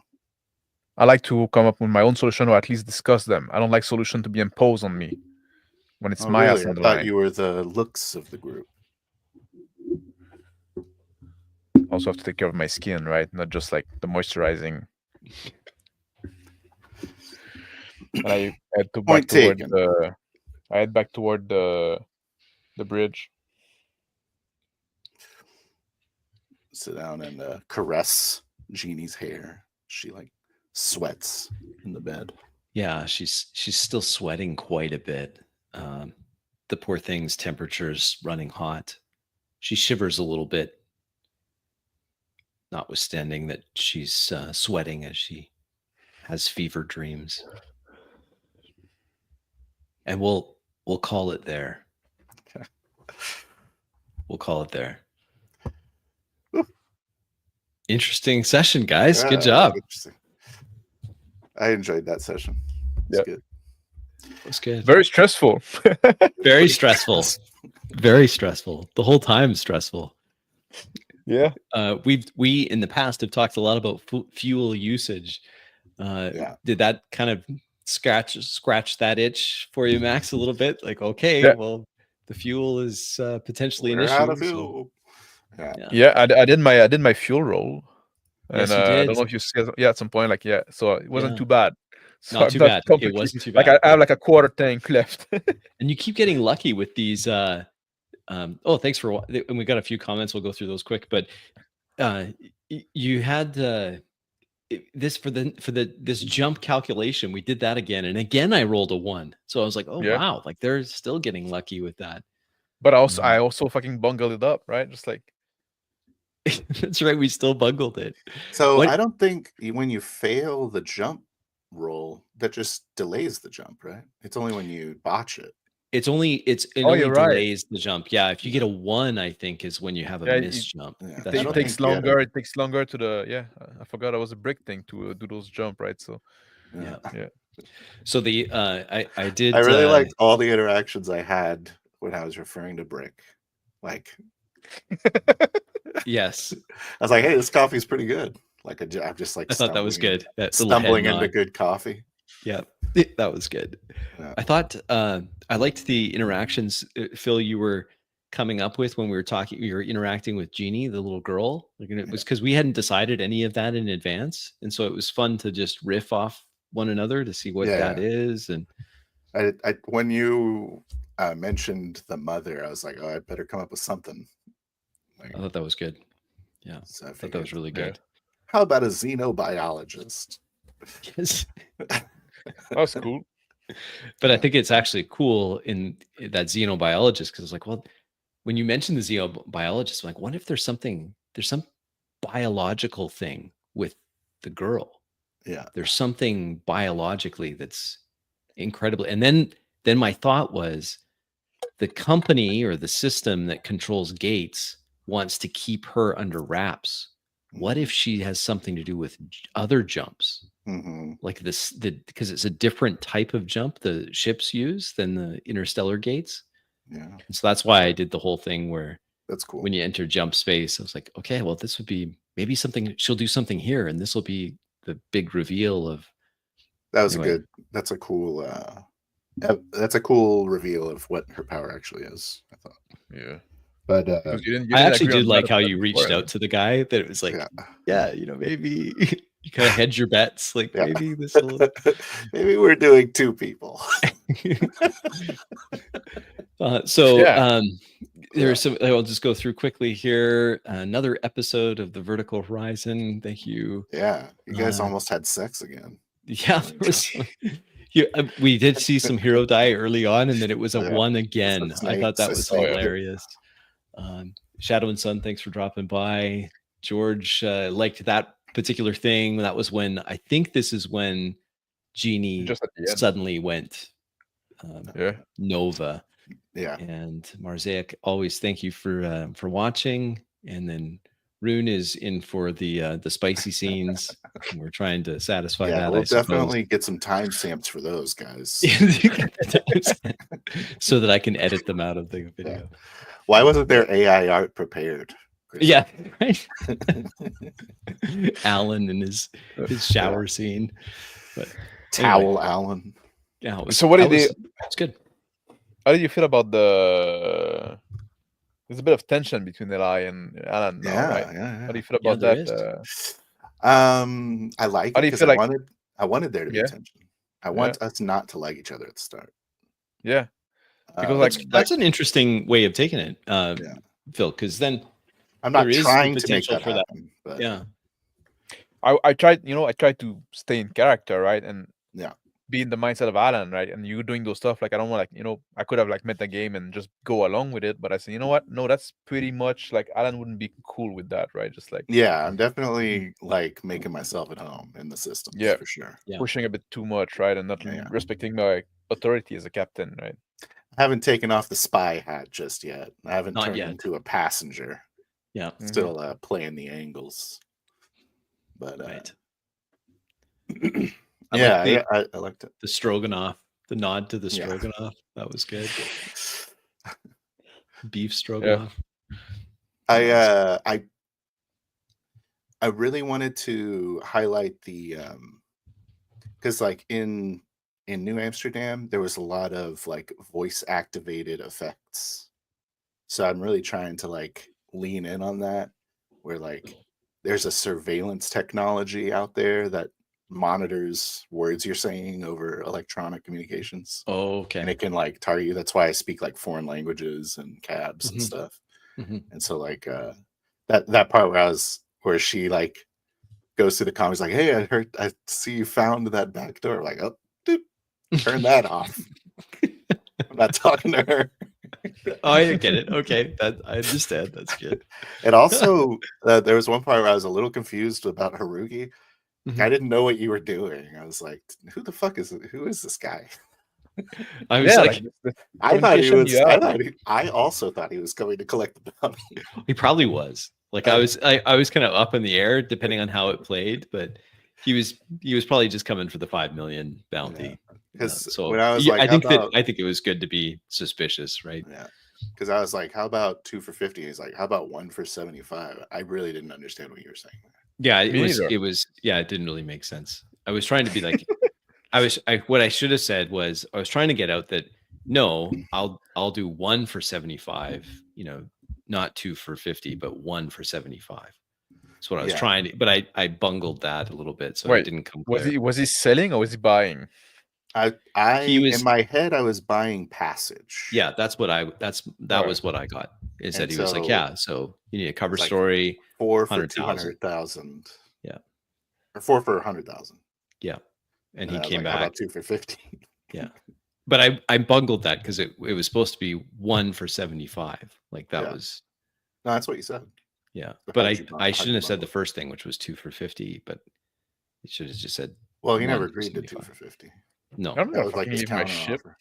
I like to come up with my own solution or at least discuss them. I don't like solution to be imposed on me when it's my ass Really? on I the thought line. you were the looks of the group. Also have to take care of my skin, right? Not just like the moisturizing. And I head to Point taken. I head back toward the bridge. Sit down and caress Jeannie's hair. She like sweats in the bed. Yeah, she's still sweating quite a bit. The poor thing's temperature's running hot. She shivers a little bit, notwithstanding that she's sweating as she has fever dreams. And we'll call it there. We'll call it there. Interesting session, guys. Good job. Interesting. I enjoyed that session. It's good. It was good. Very stressful. Very stressful. Very stressful. The whole time stressful. Yeah. We in the past have talked a lot about fuel usage. Did that kind of scratch that itch for you, Max, a little bit? Like, okay, well, the fuel is potentially an issue. Out of fuel. Yeah, I did my fuel roll. Yes, And you did. I don't know if you see, at some point, like, so it wasn't too bad. So not too bad. It wasn't too bad. Like, I have like a quarter tank left. And you keep getting lucky with these. Thanks for. And we got a few comments. We'll go through those quick. But you had this for this jump calculation. We did that again, and again I rolled a 1. So I was like, oh wow, like they're still getting lucky with that. But I also fucking bungled it up, right? Just like. That's right. We still bungled it. So I don't think when you fail the jump roll, that just delays the jump, right? It's only when you botch it. It only delays the jump. Yeah, if you get a 1, I think is when you have a missed jump. It takes longer. It takes longer to the I forgot it was a brick thing to do those jump, right? So yeah. So the I did. I really liked all the interactions I had when I was referring to brick, like. Yes, I was like, "Hey, this coffee's pretty good." Like, I'm just like, I thought that was good. That stumbling into good coffee. Yeah, that was good. Yeah. I thought I liked the interactions, Phil. You were coming up with when we were talking. You were interacting with Jeannie, the little girl. Like, it was because we hadn't decided any of that in advance, and so it was fun to just riff off one another to see what that is. And I when you mentioned the mother, I was like, "Oh, I better come up with something." I thought that was good. Yeah, so I thought that was really good. How about a xenobiologist? Yes, that was cool. But I think it's actually cool in that xenobiologist, because it's like, well, when you mention the xenobiologist, I'm like, what if there's some biological thing with the girl? Yeah, there's something biologically that's incredible. And then my thought was, the company or the system that controls gates wants to keep her under wraps. What if she has something to do with other jumps? Like because it's a different type of jump the ships use than the interstellar gates. Yeah. And so that's why I did the whole thing where that's cool. When you enter jump space, I was like, okay, well, this would be maybe something, she'll do something here, and this will be the big reveal of. That was that's a cool reveal of what her power actually is, I thought. Yeah. But I actually did like how you reached out to the guy, that it was like, maybe you kind of hedge your bets. Like, maybe this will. Maybe we're doing 2 people. There's some, I'll just go through quickly here. Another episode of the Vertical Horizon. Thank you. Yeah. You guys almost had sex again. Yeah. There was we did see some hero die early on, and then it was a 1 again. I thought that was hilarious. Shadow and Sun, thanks for dropping by. George liked that particular thing. That was when, I think this is when Jeannie suddenly went Nova. Yeah. And Marzaic, always thank you for watching. And then Rune is in for the spicy scenes. We're trying to satisfy that. We'll definitely get some timestamps for those guys, so that I can edit them out of the video. Yeah. Why wasn't there AI art prepared? Yeah, right. Alan in his shower scene, but towel Alan. Yeah. So what did it's good. How do you feel about there's a bit of tension between Eli and Alan now, right? Yeah. How do you feel about that? I like it because I wanted there to be tension. I want us not to like each other at the start. Yeah. Because that's an interesting way of taking it, Phil, because then I'm not trying to make that happen. But yeah. I tried to stay in character, right? And be in the mindset of Alan, right? And you doing those stuff, like I don't want, like, I could have like met the game and just go along with it, but I said, you know what? No, that's pretty much like Alan wouldn't be cool with that, right? Just like Yeah, I'm definitely like making myself at home in the systems Yeah. for sure. Yeah. pushing a bit too much, right? And not Yeah. respecting my authority as a captain, right? I haven't taken off the spy hat just yet. I haven't Not turned yet. into a passenger. Yeah. Still playing the angles. But Right. yeah, I liked it. The Stroganoff, the nod to the Yeah. Stroganoff. That was good. Beef Stroganoff. I really wanted to highlight the because like in New Amsterdam there was a lot of like voice activated effects. So I'm really trying to like lean in on that, where like there's a surveillance technology out there that monitors words you're saying over electronic communications. Oh, okay. And it can like target you. That's why I speak like foreign languages and cabs and Mhm. stuff. Mhm. And so like that part where she like goes through the comments like, hey, I see you found that back door. Like, oh, dude, turn that off. I'm not talking to her. Oh, I get it. Okay, that I understand. That's good. And also, there was one part where I was a little confused about Harugi. Mhm. I didn't know what you were doing. I was like, who the fuck is who is this guy? I was like, I thought he communication was. you have, I also thought he was going to collect the bounty. he probably was. Like I was kind of up in the air depending on how it played, but he was probably just coming for the 5 million bounty. Because So when I was like, I think it was good to be suspicious, right? Yeah. Because I was like, how about 2 for 50? He's like, how about 1 for 75? I really didn't understand what you were saying there. Yeah, Me neither. it didn't really make sense. I was trying to be like what I should have said was I was trying to get out that no, I'll do 1 for 75, not 2 for 50, but 1 for 75. That's what I was trying to, but I bungled that a little bit, so it didn't come clear. Was he selling or was he buying? In my head I was buying passage. Yeah, that was what I got. Is that he was like, yeah, so you need a cover story, 4 for 200,000. Yeah. Or 4 for 100,000. Yeah. And he came like, back. How about 2 for 50? Yeah. But I bungled that because it was supposed to be 1 for 75. Like that was. No, that's what you said. Yeah. But I shouldn't have said the first thing, which was 2 for 50, but it should have just said. Well, he never agreed to 2 for 50. No. I don't know. That was like his my counter ship. offer.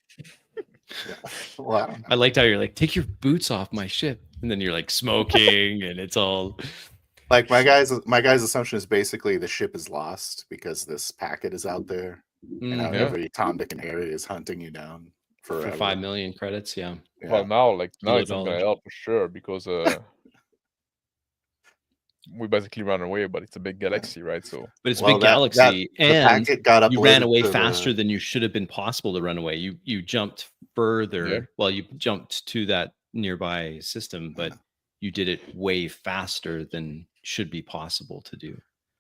Yeah. Well, I don't know. I liked how you're like, take your boots off my ship. And then you're like smoking and it's all. Like my guy's assumption is basically the ship is lost because this packet is out there. And now every Tom, Dick, and Harry is hunting you down for 5 million credits. Yeah. Well, now it's not gonna help for sure because we basically ran away, but it's a big galaxy, right? So, but it's a big galaxy, and you ran away faster than you should have been possible to run away. You jumped further. Yeah. Well, you jumped to that nearby system, but you did it way faster than should be possible to do.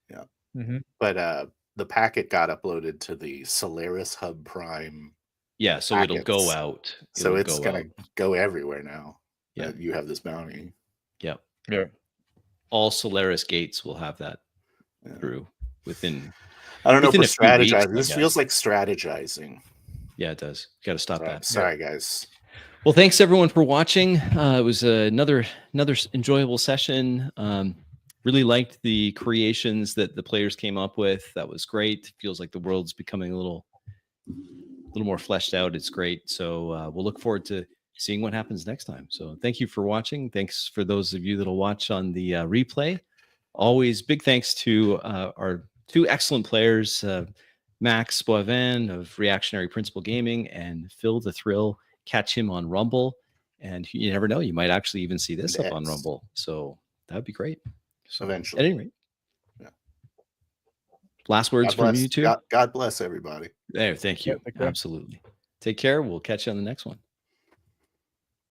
Yeah. Mm-hmm. But the packet got uploaded to the Solaris Hub Prime. Yeah, so packets. it'll go out. So it's gonna go everywhere now. Yeah, you have this bounty. Yeah. Yeah. All Solaris gates will have that through within. I don't know for strategizing. This feels like strategizing. Yeah, it does. You got to stop that. Sorry, guys. Well, thanks everyone for watching. It was another enjoyable session. Really liked the creations that the players came up with. That was great. Feels like the world's becoming a little more fleshed out. It's great. So we'll look forward to seeing what happens next time. So thank you for watching. Thanks for those of you that'll watch on the replay. Always big thanks to our 2 excellent players, Max Boivin of Reactionary Principle Gaming and Phil the Thrill. Catch him on Rumble. And you never know, you might actually even see this up on Rumble. So that would be great. So eventually. At any rate. Yeah. Last words from you two. God bless everybody. There, thank you. Absolutely. Take care. We'll catch you on the next one.